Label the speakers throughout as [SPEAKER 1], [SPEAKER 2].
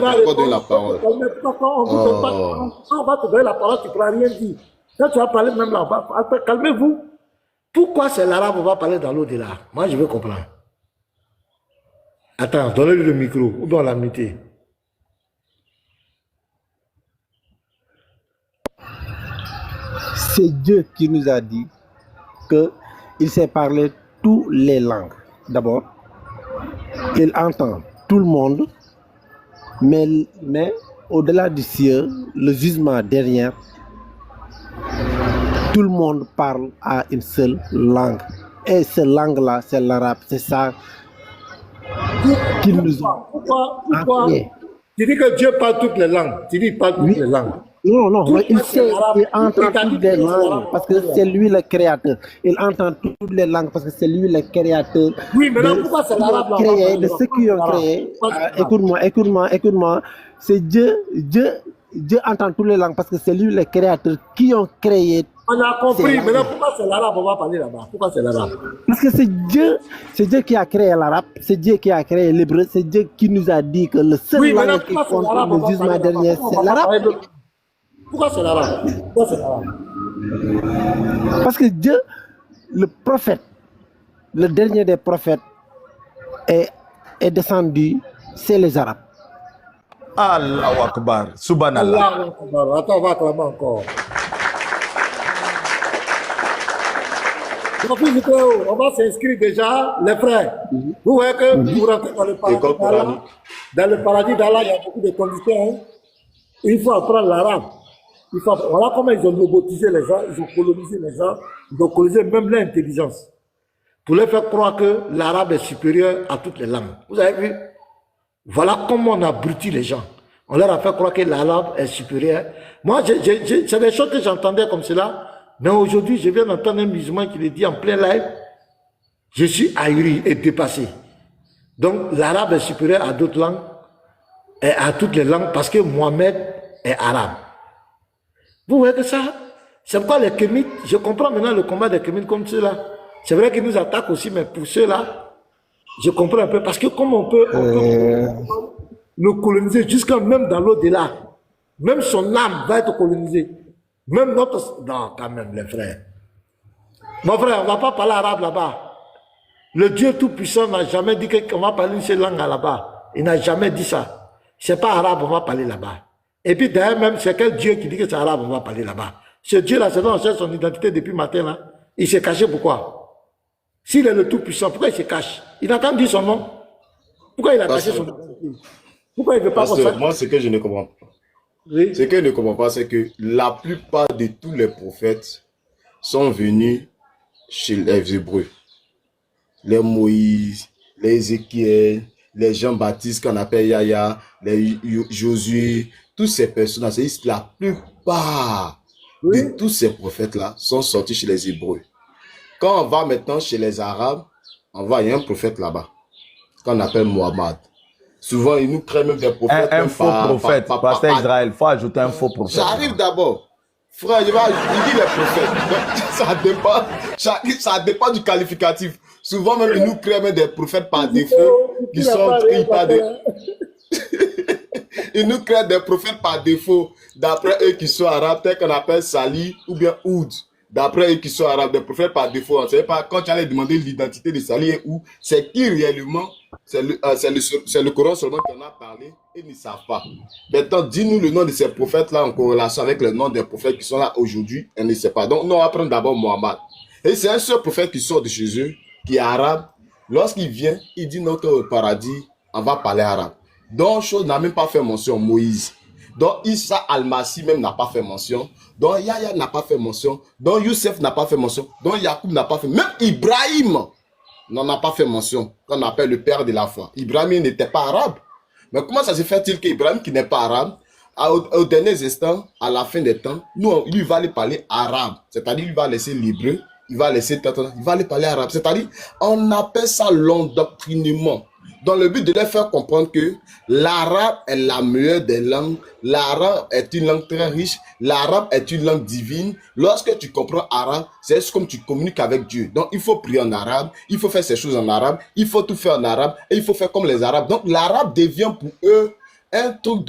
[SPEAKER 1] va
[SPEAKER 2] T'as encore donné
[SPEAKER 1] répondre,
[SPEAKER 2] la
[SPEAKER 1] il faut
[SPEAKER 2] parole.
[SPEAKER 1] te calmer. Quand on vous donne pas,
[SPEAKER 2] Oh.
[SPEAKER 1] quand on va te donner la parole, tu ne pourras rien dire. Quand tu vas parler même là, calmez-vous. Pourquoi c'est l'arabe, on va parler dans l'au-delà? Moi, je veux comprendre. Attends, donnez-lui le micro, ou bien la muter.
[SPEAKER 3] C'est Dieu qui nous a dit qu'il sait parler toutes les langues. D'abord, il entend tout le monde, mais au-delà du ciel, le jugement derrière, tout le monde parle à une seule langue. Et cette langue-là, c'est l'arabe. C'est ça qu'ils nous ont
[SPEAKER 1] Pourquoi
[SPEAKER 3] enseigné.
[SPEAKER 1] tu dis que Dieu parle toutes les langues? Tu dis qu'il parle toutes
[SPEAKER 3] Oui.
[SPEAKER 1] les langues.
[SPEAKER 3] Non, mais il sait, il entend
[SPEAKER 1] Il t'a dit
[SPEAKER 3] toutes les
[SPEAKER 1] que c'est
[SPEAKER 3] langues
[SPEAKER 1] l'arabe.
[SPEAKER 3] parce que c'est lui le créateur. Il entend toutes les langues parce que c'est lui le créateur
[SPEAKER 1] Oui, mais là,
[SPEAKER 3] de
[SPEAKER 1] pourquoi
[SPEAKER 3] ce
[SPEAKER 1] c'est
[SPEAKER 3] qui ont
[SPEAKER 1] l'arabe là?
[SPEAKER 3] créé, de ceux qui ont créé. Écoute-moi. C'est Dieu entend toutes les langues parce que c'est lui le créateur qui ont créé.
[SPEAKER 1] On a
[SPEAKER 3] ces
[SPEAKER 1] compris.
[SPEAKER 3] langues.
[SPEAKER 1] Maintenant, pourquoi c'est l'arabe? On va parler là-bas. Pourquoi c'est l'arabe?
[SPEAKER 3] Parce que c'est Dieu qui a créé l'arabe, c'est Dieu qui a créé l'hébreu, c'est Dieu qui nous a dit que le seul
[SPEAKER 1] Oui, maintenant,
[SPEAKER 3] langue qui
[SPEAKER 1] pourquoi c'est
[SPEAKER 3] compte
[SPEAKER 1] l'arabe? On
[SPEAKER 3] le
[SPEAKER 1] va
[SPEAKER 3] jugement
[SPEAKER 1] parler là-bas.
[SPEAKER 3] dernier,
[SPEAKER 1] Pourquoi
[SPEAKER 3] c'est
[SPEAKER 1] on va pas
[SPEAKER 3] l'arabe.
[SPEAKER 1] parler de... Pourquoi c'est l'arabe? Pourquoi c'est l'arabe?
[SPEAKER 3] Parce que Dieu, le prophète, le dernier des prophètes, est descendu, c'est les Arabes.
[SPEAKER 4] Allahu Akbar. Subhanallah.
[SPEAKER 1] Allah Akbar. Attends, on va acclamer encore. Donc, on va s'inscrire déjà, les frères. Vous voyez que vous rentrez dans le paradis
[SPEAKER 2] École
[SPEAKER 1] d'Allah.
[SPEAKER 2] coranique.
[SPEAKER 1] Dans le paradis d'Allah, il y a beaucoup de conditions. Hein. Il faut apprendre l'arabe. Voilà comment ils ont lobotisé les gens, ils ont colonisé les gens, ils ont colonisé même l'intelligence. Pour leur faire croire que l'arabe est supérieur à toutes les langues. Vous avez vu? Voilà comment on abrutit les gens. On leur a fait croire que l'arabe est supérieur. Moi, c'est des choses que j'entendais comme cela. Mais aujourd'hui, je viens d'entendre un musulman qui le dit en plein live. Je suis ahuri et dépassé. Donc, l'arabe est supérieur à d'autres langues et à toutes les langues parce que Mohamed est arabe. Vous voyez que ça, c'est pourquoi les Kémites, je comprends maintenant le combat des Kémites comme ceux-là. C'est vrai qu'ils nous attaquent aussi, mais pour ceux-là, je comprends un peu. Parce que comme on peut le coloniser jusqu'à même dans l'au-delà, même son âme va être colonisée. Même notre... Non, quand même, les frères. Mon frère, on ne va pas parler arabe là-bas. Le Dieu Tout-Puissant n'a jamais dit qu'on va parler une seule langue là-bas. Il n'a jamais dit ça. C'est pas arabe, on va parler là-bas. Et puis d'ailleurs même, c'est quel Dieu qui dit que c'est arabe, on va parler là-bas. Ce Dieu-là, c'est dont on cherche son identité depuis matin là. Il s'est caché pourquoi? S'il est le Tout-Puissant, pourquoi il se cache? Il n'a qu'à dire son nom. Pourquoi il a caché son identité? Pourquoi il ne veut pas qu'on sache?
[SPEAKER 2] Moi, ce que je ne comprends pas,
[SPEAKER 1] Oui.
[SPEAKER 2] ce que je ne comprends pas, c'est que la plupart de tous les prophètes sont venus chez les Hébreux. Les Moïse, les Ézéchiel, les Jean-Baptiste qu'on appelle Yahya, les Josué, tous ces personnes-là, c'est la plupart de tous ces prophètes-là sont sortis chez les Hébreux. Quand on va maintenant chez les Arabes, on voit, il y a un prophète là-bas, qu'on appelle Mohammed. Souvent, ils nous créent même des prophètes.
[SPEAKER 4] Un faux prophète, pasteur Israël. Il faut ajouter un faux prophète.
[SPEAKER 2] J'arrive d'abord. Frère, il dit les prophètes. Ça dépend du qualificatif. Souvent, même, ils nous créent même des prophètes par défaut, qui sont pris par des... Ils nous créent des prophètes par défaut, d'après eux qui sont arabes, tel qu'on appelle Sali ou bien Oud. D'après eux qui sont arabes, des prophètes par défaut. On ne sait pas, quand tu allais demander l'identité de Sali et Oud, c'est qui réellement, c'est le Coran seulement qu'on a parlé, ils ne savent pas. Maintenant, dis-nous le nom de ces prophètes-là en corrélation avec le nom des prophètes qui sont là aujourd'hui, on ne sait pas. Donc, nous, on va prendre d'abord Mohammed. Et c'est un seul prophète qui sort de chez eux, qui est arabe. Lorsqu'il vient, il dit notre paradis, on va parler arabe. Donc, chose n'a même pas fait mention, Moïse. Donc, Issa Al-Masih même n'a pas fait mention. Donc, Yahya n'a pas fait mention. Donc, Youssef n'a pas fait mention. Donc, Yacoub n'a pas fait mention. Même Ibrahim n'en a pas fait mention, qu'on appelle le père de la foi. Ibrahim n'était pas arabe. Mais comment ça se fait-il qu'Ibrahim, qui n'est pas arabe, au dernier instant, à la fin des temps, lui va aller parler arabe. C'est-à-dire, il va laisser l'hébreu, il va laisser il va aller parler arabe. C'est-à-dire, on appelle ça l'endoctrinement. Dans le but de leur faire comprendre que l'arabe est la meilleure des langues, l'arabe est une langue très riche, l'arabe est une langue divine. Lorsque tu comprends arabe, c'est comme tu communiques avec Dieu. Donc il faut prier en arabe, il faut faire ces choses en arabe, il faut tout faire en arabe et il faut faire comme les arabes. Donc l'arabe devient pour eux un truc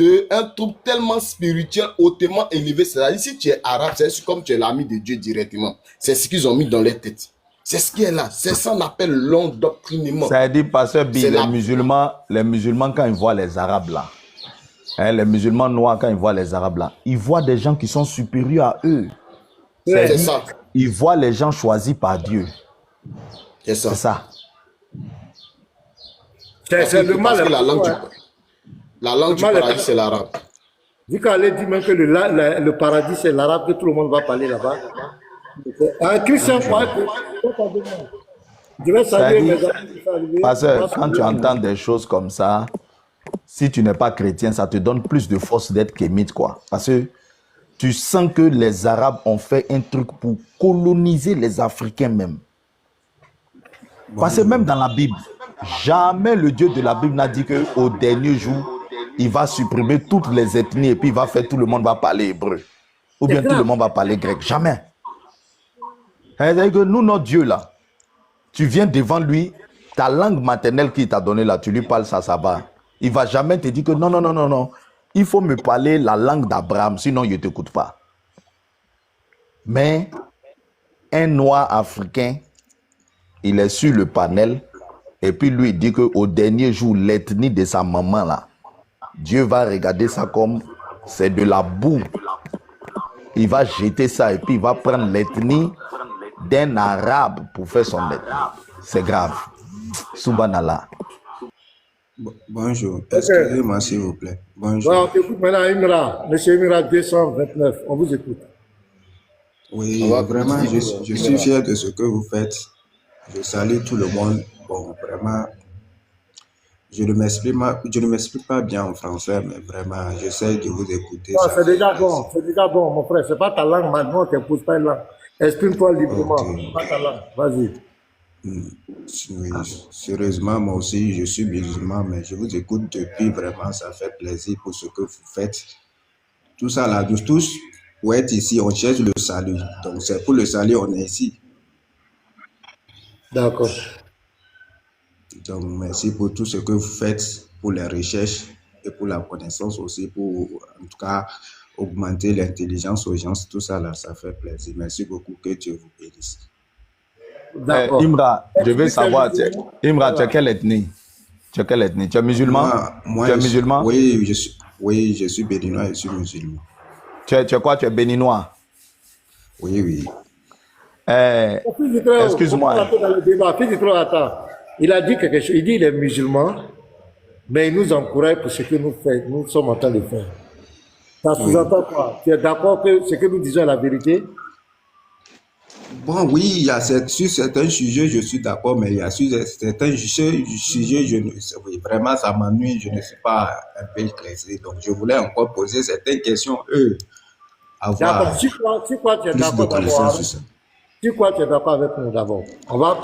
[SPEAKER 2] tellement spirituel, hautement élevé. C'est-à-dire, si tu es arabe, c'est comme tu es l'ami de Dieu directement. C'est ce qu'ils ont mis dans leur tête. C'est ce qui est là. C'est ça qu'on appelle l'endoctrinement.
[SPEAKER 4] Ça veut dire, pasteur B, les musulmans, quand ils voient les arabes là, hein, les musulmans noirs, quand ils voient les arabes là, ils voient des gens qui sont supérieurs à eux.
[SPEAKER 2] C'est ça.
[SPEAKER 4] Ils voient les gens choisis par Dieu.
[SPEAKER 2] C'est ça.
[SPEAKER 4] C'est ça.
[SPEAKER 1] C'est le mal.
[SPEAKER 2] Parce que la langue du paradis, c'est l'arabe.
[SPEAKER 1] Vu qu'elle dit même que le paradis, c'est l'arabe, que tout le monde va parler là-bas. Un Christian, je vais saluer mes amis.
[SPEAKER 4] Parce que quand tu entends des choses comme ça, si tu n'es pas chrétien, ça te donne plus de force d'être kémite, quoi. Parce que tu sens que les Arabes ont fait un truc pour coloniser les Africains même. Parce que même dans la Bible, jamais le Dieu de la Bible n'a dit qu'au dernier jour, il va supprimer toutes les ethnies et puis il va faire tout le monde va parler hébreu. Ou bien tout le monde va parler grec. Jamais. C'est-à-dire que nous, notre Dieu là, tu viens devant lui, ta langue maternelle qu'il t'a donnée là, tu lui parles ça, ça va. Il ne va jamais te dire que non, non, non, non, non. Il faut me parler la langue d'Abraham, sinon il ne t'écoute pas. Mais un noir africain, il est sur le panel et puis lui, il dit qu'au dernier jour, l'ethnie de sa maman là, Dieu va regarder ça comme c'est de la boue. Il va jeter ça et puis il va prendre l'ethnie d'un arabe pour faire son ethnie. C'est grave. Subhanallah.
[SPEAKER 5] Bonjour. Excusez-moi, s'il vous plaît. Bonjour.
[SPEAKER 1] Bon, on écoute maintenant Imra. Monsieur Imra 229. On vous écoute.
[SPEAKER 5] Oui, vraiment, je suis fier de ce que vous faites. Je salue tout le monde. Bon, vraiment, je ne m'exprime pas bien en français, mais vraiment, j'essaie de vous écouter.
[SPEAKER 1] C'est déjà bon, mon frère. C'est pas ta langue maintenant, tu n'imposes pas une langue. Exprime-toi librement.
[SPEAKER 5] Okay.
[SPEAKER 1] Pas ta langue. Vas-y.
[SPEAKER 5] Oui, sérieusement, moi aussi, je suis musulman, mais je vous écoute depuis vraiment, ça fait plaisir pour ce que vous faites. Tout ça là, nous tous, pour être ici, on cherche le salut. Donc, c'est pour le salut, on est ici.
[SPEAKER 1] D'accord.
[SPEAKER 5] Donc, merci pour tout ce que vous faites, pour les recherches et pour la connaissance aussi, pour en tout cas augmenter l'intelligence aux gens. Tout ça là, ça fait plaisir. Merci beaucoup, que Dieu vous bénisse.
[SPEAKER 4] Imra, je veux savoir, Imra, tu es quelle ethnie? Tu es quelle ethnie? Tu es musulman?
[SPEAKER 5] Moi,
[SPEAKER 4] tu es musulman?
[SPEAKER 5] Oui, je suis béninois, je suis musulman.
[SPEAKER 4] Tu es quoi? Tu es béninois?
[SPEAKER 5] Oui, oui.
[SPEAKER 4] Excuse-moi.
[SPEAKER 1] Il a dit quelque chose. Il dit qu'il est musulman, mais il nous encourage pour ce que nous sommes en train de faire. Ça sous-entend quoi? Tu es d'accord que ce que nous disons est la vérité?
[SPEAKER 5] Bon, oui, il y a sur certains sujets, je suis d'accord, mais il y a sur certains sujets, oui, vraiment, ça m'ennuie, je ne suis pas un peu éclairé. Donc, je voulais encore poser certaines questions, avoir
[SPEAKER 1] si quoi tu es
[SPEAKER 5] plus de
[SPEAKER 1] d'accord
[SPEAKER 5] connaissances sur ça.
[SPEAKER 1] Si quoi tu es d'accord avec nous d'abord? On va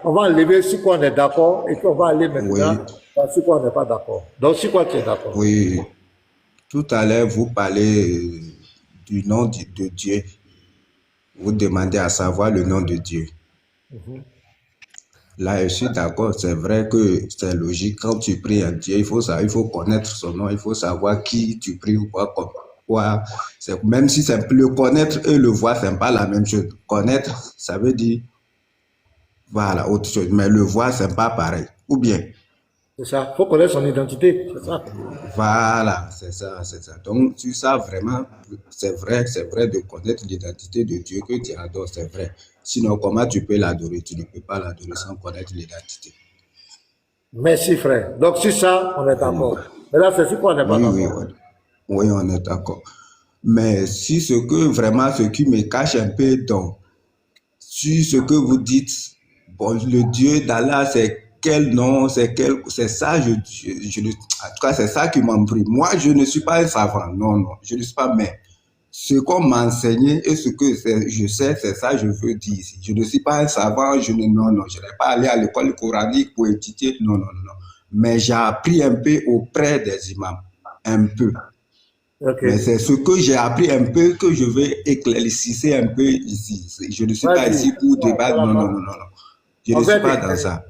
[SPEAKER 1] enlever si quoi on est d'accord et puis on va aller maintenant si quoi on n'est pas d'accord. Donc, si quoi tu es d'accord?
[SPEAKER 5] Oui, tout à l'heure, vous parlez du nom de Dieu. Vous demandez à savoir le nom de Dieu. Là, je suis d'accord, c'est vrai que c'est logique. Quand tu pries à Dieu, il faut connaître son nom, il faut savoir qui tu pries ou quoi. Même si c'est le connaître et le voir, c'est pas la même chose. Connaître, ça veut dire, voilà, autre chose. Mais le voir, c'est pas pareil. Ou bien?
[SPEAKER 1] C'est ça, il faut connaître son identité, c'est ça.
[SPEAKER 5] Voilà, c'est ça. Donc, tu sais vraiment, c'est vrai de connaître l'identité de Dieu que tu adores, c'est vrai. Sinon, comment tu peux l'adorer? Tu ne peux pas l'adorer sans connaître l'identité.
[SPEAKER 1] Merci, frère. Donc, sur ça, on est d'accord. Mais là, c'est sur quoi on n'est pas d'accord?
[SPEAKER 5] Oui, on est d'accord. Mais si ce qui me cache un peu, donc, sur ce que vous dites, bon, le Dieu d'Allah, c'est quel nom, c'est ça, en tout cas, c'est ça qui m'embrouille. Moi, je ne suis pas un savant, non, je ne suis pas, mais ce qu'on m'a enseigné et ce que je sais, c'est ça que je veux dire ici. Je ne suis pas un savant, je n'ai pas allé à l'école coranique pour étudier, non. Mais j'ai appris un peu auprès des imams, un peu. Okay. Mais c'est ce que j'ai appris un peu que je vais éclaircir un peu ici. Je ne suis pas ici pour débattre, non. Je ne suis pas dans ça.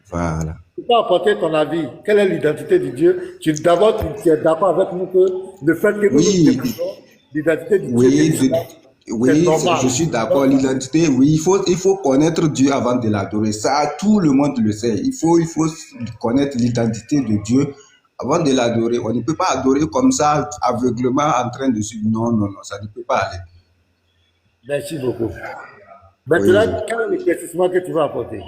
[SPEAKER 5] Voilà.
[SPEAKER 1] Tu peux apporter ton avis. Quelle est l'identité de Dieu? D'abord, tu es d'accord avec nous que le fait que nous
[SPEAKER 5] Oui,
[SPEAKER 1] défendons l'identité de Dieu,
[SPEAKER 5] oui,
[SPEAKER 1] c'est
[SPEAKER 5] oui,
[SPEAKER 1] normal.
[SPEAKER 5] je suis d'accord. L'identité, oui, il faut connaître Dieu avant de l'adorer. Ça, tout le monde le sait. Il faut connaître l'identité de Dieu avant de l'adorer. On ne peut pas adorer comme ça, aveuglement, en train de suivre. Non, non, non, ça ne peut pas aller.
[SPEAKER 1] Merci beaucoup.
[SPEAKER 5] Oui,
[SPEAKER 1] Maintenant, quel est l'éclaircissement que tu vas apporter?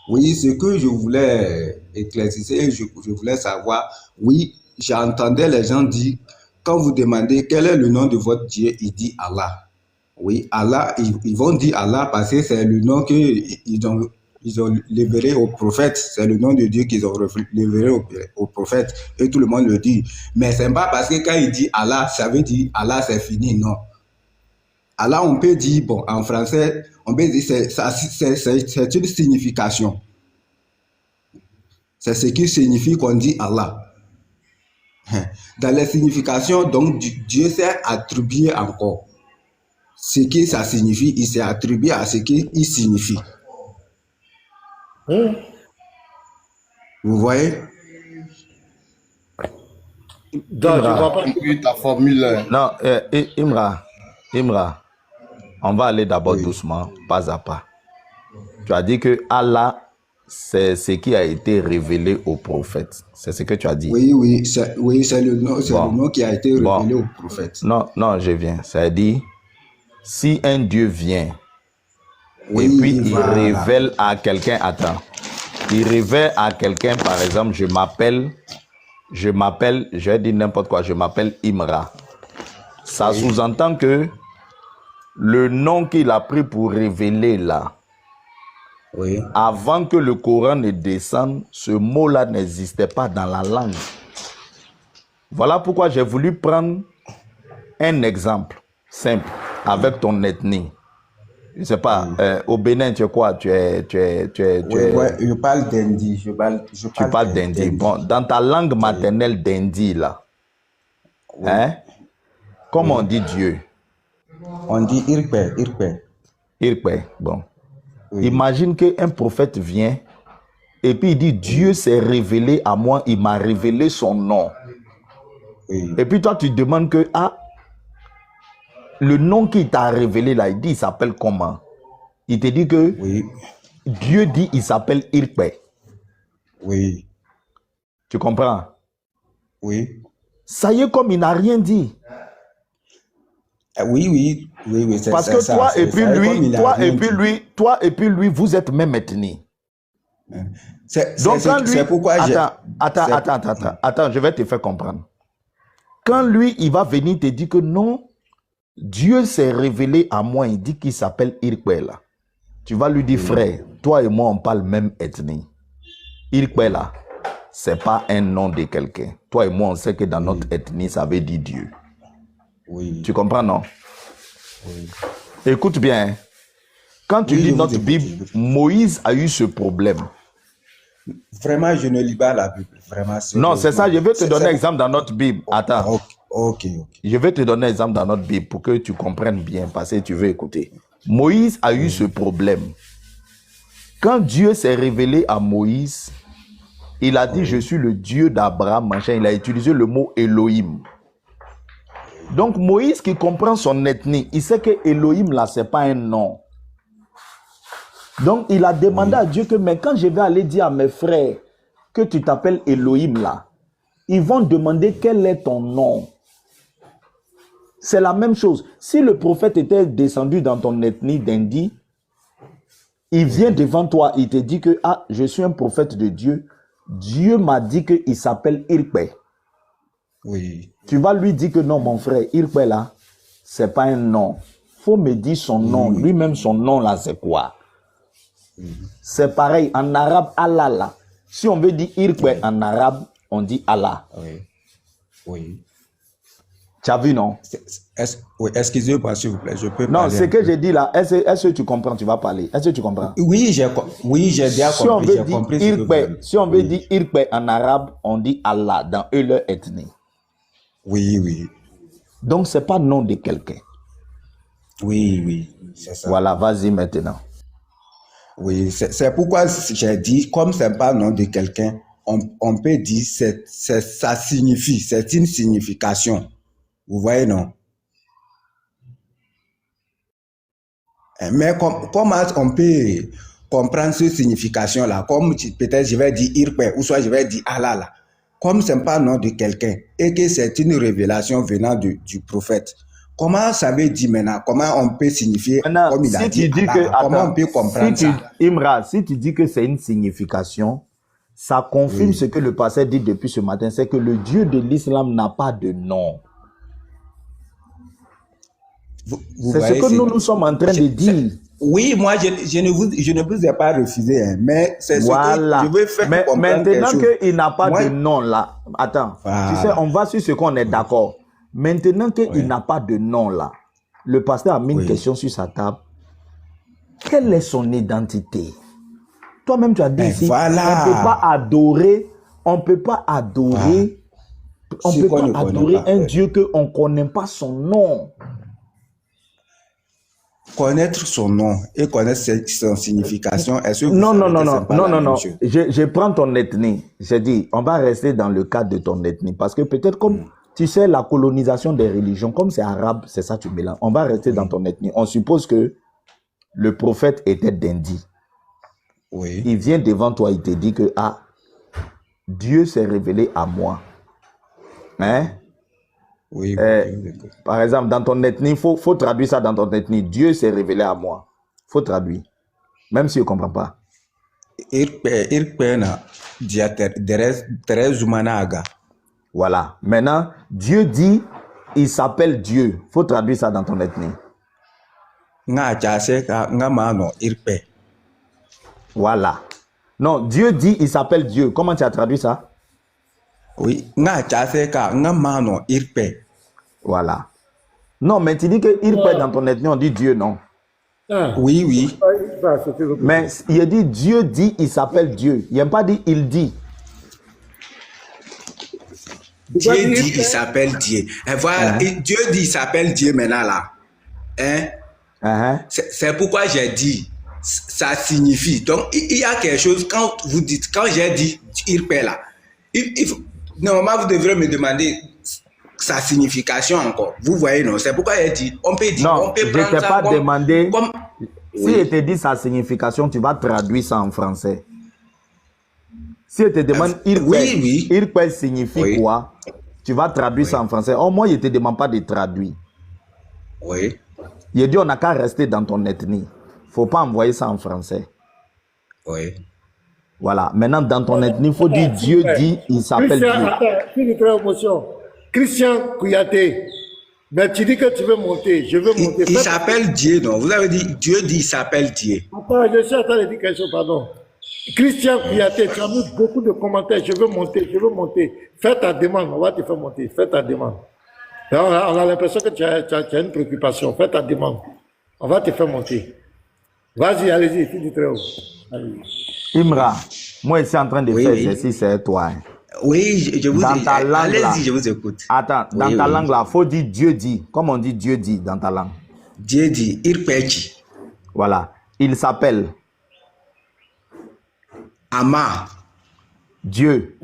[SPEAKER 5] oui, ce que je voulais éclaircir, je voulais savoir, oui, j'entendais les gens dire, quand vous demandez quel est le nom de votre Dieu, il dit Allah. Oui, Allah, ils vont dire Allah parce que c'est le nom ils ont révélé au prophète. C'est le nom de Dieu qu'ils ont révélé au prophète. Et tout le monde le dit. Mais c'est pas parce que quand il dit Allah, ça veut dire Allah, c'est fini. Non. Allah, on peut dire, bon, en français, on peut dire c'est une signification. C'est ce qui signifie qu'on dit Allah. Dans les significations, donc, Dieu s'est attribué encore. Ce que ça signifie, il s'est attribué à ce qu'il signifie. Vous voyez?
[SPEAKER 1] Donc, tu vas pas...
[SPEAKER 2] Oui, ta formule.
[SPEAKER 4] Non, Imra, on va aller d'abord
[SPEAKER 5] Oui.
[SPEAKER 4] doucement, pas à pas. Tu as dit que Allah, c'est ce qui a été révélé au prophète. C'est ce que tu as dit.
[SPEAKER 5] Oui, c'est le nom,
[SPEAKER 4] Bon.
[SPEAKER 5] le nom qui a été révélé au prophète.
[SPEAKER 4] Non, je viens. Ça dit, si un Dieu vient
[SPEAKER 5] Oui,
[SPEAKER 4] et puis il
[SPEAKER 5] voilà.
[SPEAKER 4] révèle à quelqu'un, attends, il révèle à quelqu'un, par exemple, je m'appelle, je vais dire n'importe quoi, je m'appelle Imra. Ça sous-entend que le nom qu'il a pris pour révéler là,
[SPEAKER 5] Oui.
[SPEAKER 4] avant que le Coran ne descende, ce mot-là n'existait pas dans la langue. Voilà pourquoi j'ai voulu prendre un exemple simple avec ton ethnie. Je ne sais pas, au Bénin, tu es quoi?
[SPEAKER 5] Oui, je parle d'Indi.
[SPEAKER 4] Tu parles d'Indi. Bon, dans ta langue maternelle d'Indi, là, hein? Comment on dit Dieu?
[SPEAKER 5] On dit Irpe.
[SPEAKER 4] Irpe. Bon.
[SPEAKER 5] Oui.
[SPEAKER 4] Imagine qu'un prophète vient et puis il dit Dieu s'est révélé à moi, il m'a révélé son nom.
[SPEAKER 5] Oui.
[SPEAKER 4] Et puis toi, tu demandes que, le nom qu'il t'a révélé là, il dit il s'appelle comment? Il te dit que
[SPEAKER 5] Oui.
[SPEAKER 4] Dieu dit il s'appelle Irpe.
[SPEAKER 5] Oui.
[SPEAKER 4] Tu comprends?
[SPEAKER 5] Oui.
[SPEAKER 4] Ça y est, comme il n'a rien dit.
[SPEAKER 5] Oui.
[SPEAKER 4] Parce que toi et puis lui, vous êtes même ethnie. Donc quand lui,
[SPEAKER 5] c'est pourquoi
[SPEAKER 4] attends, je vais te faire comprendre. Quand lui, il va venir te dire que non, Dieu s'est révélé à moi, il dit qu'il s'appelle Irpe là. Tu vas lui dire, frère, toi et moi, on parle même ethnie. Irpe là, c'est pas un nom de quelqu'un. Toi et moi, on sait que dans notre ethnie, ça veut dire Dieu.
[SPEAKER 5] Oui.
[SPEAKER 4] Tu comprends, non?
[SPEAKER 5] Oui.
[SPEAKER 4] Écoute bien. Hein. Quand tu lis notre Bible, Moïse a eu ce problème.
[SPEAKER 5] Vraiment, je ne lis pas la Bible. Vraiment,
[SPEAKER 4] non, c'est ça. Je vais te donner un exemple dans notre Bible. Attends.
[SPEAKER 5] Ok.
[SPEAKER 4] Je vais te donner un exemple dans notre Bible pour que tu comprennes bien, parce que tu veux écouter. Moïse a eu ce problème. Quand Dieu s'est révélé à Moïse, il a dit, je suis le Dieu d'Abraham, machin. Il a utilisé le mot Elohim. Donc Moïse qui comprend son ethnie, il sait que Elohim là, c'est pas un nom. Donc il a demandé à Dieu que, mais quand je vais aller dire à mes frères que tu t'appelles Elohim là, ils vont demander quel est ton nom. C'est la même chose. Si le prophète était descendu dans ton ethnie d'Indi, il vient devant toi, il te dit que, je suis un prophète de Dieu. Dieu m'a dit qu'il s'appelle Irpe.
[SPEAKER 5] Oui.
[SPEAKER 4] Tu vas lui dire que non, mon frère, Irpe là, c'est pas un nom. Faut me dire son nom. Lui-même, son nom là, c'est quoi? C'est pareil, en arabe, Allah là. Si on veut dire Irpe en arabe, on dit Allah.
[SPEAKER 5] Oui.
[SPEAKER 4] Tu as vu, non?
[SPEAKER 5] Excusez-moi, s'il vous plaît, je peux
[SPEAKER 4] non,
[SPEAKER 5] parler.
[SPEAKER 4] Non, ce que j'ai dit là, est-ce que tu comprends? Tu vas parler. Est-ce que tu comprends?
[SPEAKER 5] Oui, j'ai bien compris.
[SPEAKER 4] Si on veut dire Irpe en arabe, on dit Allah dans eux leur ethnie.
[SPEAKER 5] Oui.
[SPEAKER 4] Donc, ce n'est pas nom de quelqu'un.
[SPEAKER 5] Oui, c'est ça.
[SPEAKER 4] Voilà, vas-y maintenant.
[SPEAKER 5] Oui, c'est pourquoi j'ai dit, comme c'est pas le nom de quelqu'un, on peut dire ça signifie, c'est une signification. Vous voyez, non? Mais comment on peut comprendre cette signification-là? Comme peut-être je vais dire Irpe, ou soit je vais dire Allah là. Comme ce n'est pas le nom de quelqu'un et que c'est une révélation venant du prophète, comment ça veut dire maintenant? Comment on peut signifier,
[SPEAKER 4] Maintenant,
[SPEAKER 5] comme il a
[SPEAKER 4] si
[SPEAKER 5] dit
[SPEAKER 4] tu dis
[SPEAKER 5] Allah,
[SPEAKER 4] que,
[SPEAKER 5] comment
[SPEAKER 4] attends,
[SPEAKER 5] on peut comprendre ça?
[SPEAKER 4] Imra, si tu dis que c'est une signification, ça confirme ce que le pasteur dit depuis ce matin, c'est que le Dieu de l'islam n'a pas de nom.
[SPEAKER 5] Vous
[SPEAKER 4] C'est ce
[SPEAKER 5] voyez,
[SPEAKER 4] que nous sommes en train de dire.
[SPEAKER 5] Oui, moi, je ne vous ai pas refusé, hein, mais c'est
[SPEAKER 4] Voilà.
[SPEAKER 5] ce que je veux faire
[SPEAKER 4] Mais
[SPEAKER 5] comprendre quelque
[SPEAKER 4] maintenant
[SPEAKER 5] chose.
[SPEAKER 4] qu'il n'a pas
[SPEAKER 5] Moi,
[SPEAKER 4] de nom là, attends,
[SPEAKER 5] Voilà.
[SPEAKER 4] tu sais, on va sur ce qu'on est d'accord. Maintenant qu'il n'a pas de nom là, le pasteur a mis une question sur sa table. Quelle est son identité? Toi-même, tu as dit
[SPEAKER 5] Ben
[SPEAKER 4] ici,
[SPEAKER 5] voilà.
[SPEAKER 4] on ne peut pas adorer un Dieu qu'on ne connaît pas son nom.
[SPEAKER 5] Connaître son nom et connaître son signification, est-ce que
[SPEAKER 4] Non.
[SPEAKER 5] chose?
[SPEAKER 4] Je prends ton ethnie. J'ai dit, on va rester dans le cadre de ton ethnie. Parce que peut-être comme, tu sais, la colonisation des religions, comme c'est arabe, c'est ça tu mélanges. On va rester dans ton ethnie. On suppose que le prophète était d'Indie.
[SPEAKER 5] Oui.
[SPEAKER 4] Il vient devant toi, il te dit que, ah, Dieu s'est révélé à moi. Hein?
[SPEAKER 5] Oui,
[SPEAKER 4] Par exemple, dans ton ethnie, il faut traduire ça dans ton ethnie. Dieu s'est révélé à moi. Il faut traduire. Même si je ne comprends pas. Voilà. Maintenant, Dieu dit, il s'appelle Dieu. Il faut traduire ça dans ton ethnie. Voilà. Non, Dieu dit, il s'appelle Dieu. Comment tu as traduit ça?
[SPEAKER 5] Oui.
[SPEAKER 4] Voilà. Non, mais tu dis que Irpe dans ton ethnie, on dit Dieu, non?
[SPEAKER 5] Oui.
[SPEAKER 4] Mais il a dit Dieu dit, il s'appelle Dieu. Il n'a pas dit il dit.
[SPEAKER 5] Dieu dit, il s'appelle Dieu. Et voilà, Dieu dit, il s'appelle Dieu maintenant là. Hein? C'est pourquoi j'ai dit, ça signifie. Donc, il y a quelque chose, quand vous dites, quand j'ai dit Irpe là, normalement, vous devrez me demander sa signification encore. Vous voyez, non? C'est pourquoi il dit, on peut dire,
[SPEAKER 4] non,
[SPEAKER 5] on peut
[SPEAKER 4] je ne
[SPEAKER 5] prendre
[SPEAKER 4] t'ai
[SPEAKER 5] ça
[SPEAKER 4] pas
[SPEAKER 5] comme,
[SPEAKER 4] demandé.
[SPEAKER 5] comme...
[SPEAKER 4] Si je te dis sa signification, tu vas traduire ça en français. Si je te demande Irpe signifie quoi, tu vas traduire ça en français. Au moins, je ne te demande pas de traduire.
[SPEAKER 5] Oui.
[SPEAKER 4] Il dit, on n'a qu'à rester dans ton ethnie. Il ne faut pas envoyer ça en français.
[SPEAKER 5] Oui.
[SPEAKER 4] Voilà. Maintenant, dans ton ethnie, il faut dire Dieu dit, il s'appelle Dieu.
[SPEAKER 1] Christian Kouyaté. Mais tu dis que tu veux monter. Je veux monter.
[SPEAKER 5] Il s'appelle Dieu, non? Vous avez dit, Dieu dit, il s'appelle Dieu.
[SPEAKER 1] Attends, je suis en train de dire quelque chose, pardon. Christian Kouyaté, tu as mis beaucoup de commentaires. Je veux monter. Fais ta demande, on va te faire monter. Fais ta demande. On a l'impression que tu as une préoccupation. Fais ta demande. On va te faire monter. Vas-y, allez-y, finis très haut.
[SPEAKER 4] Imra, moi, je suis en train de faire exercice, c'est toi. Hein.
[SPEAKER 5] Oui, je vous
[SPEAKER 4] écoute.
[SPEAKER 5] Allez-y, je vous écoute.
[SPEAKER 4] Attends, dans ta langue là, il faut dire Dieu dit. Comme on dit Dieu dit dans ta langue.
[SPEAKER 5] Dieu dit, Irpeji.
[SPEAKER 4] Voilà. Il s'appelle
[SPEAKER 5] Ama.
[SPEAKER 4] Dieu.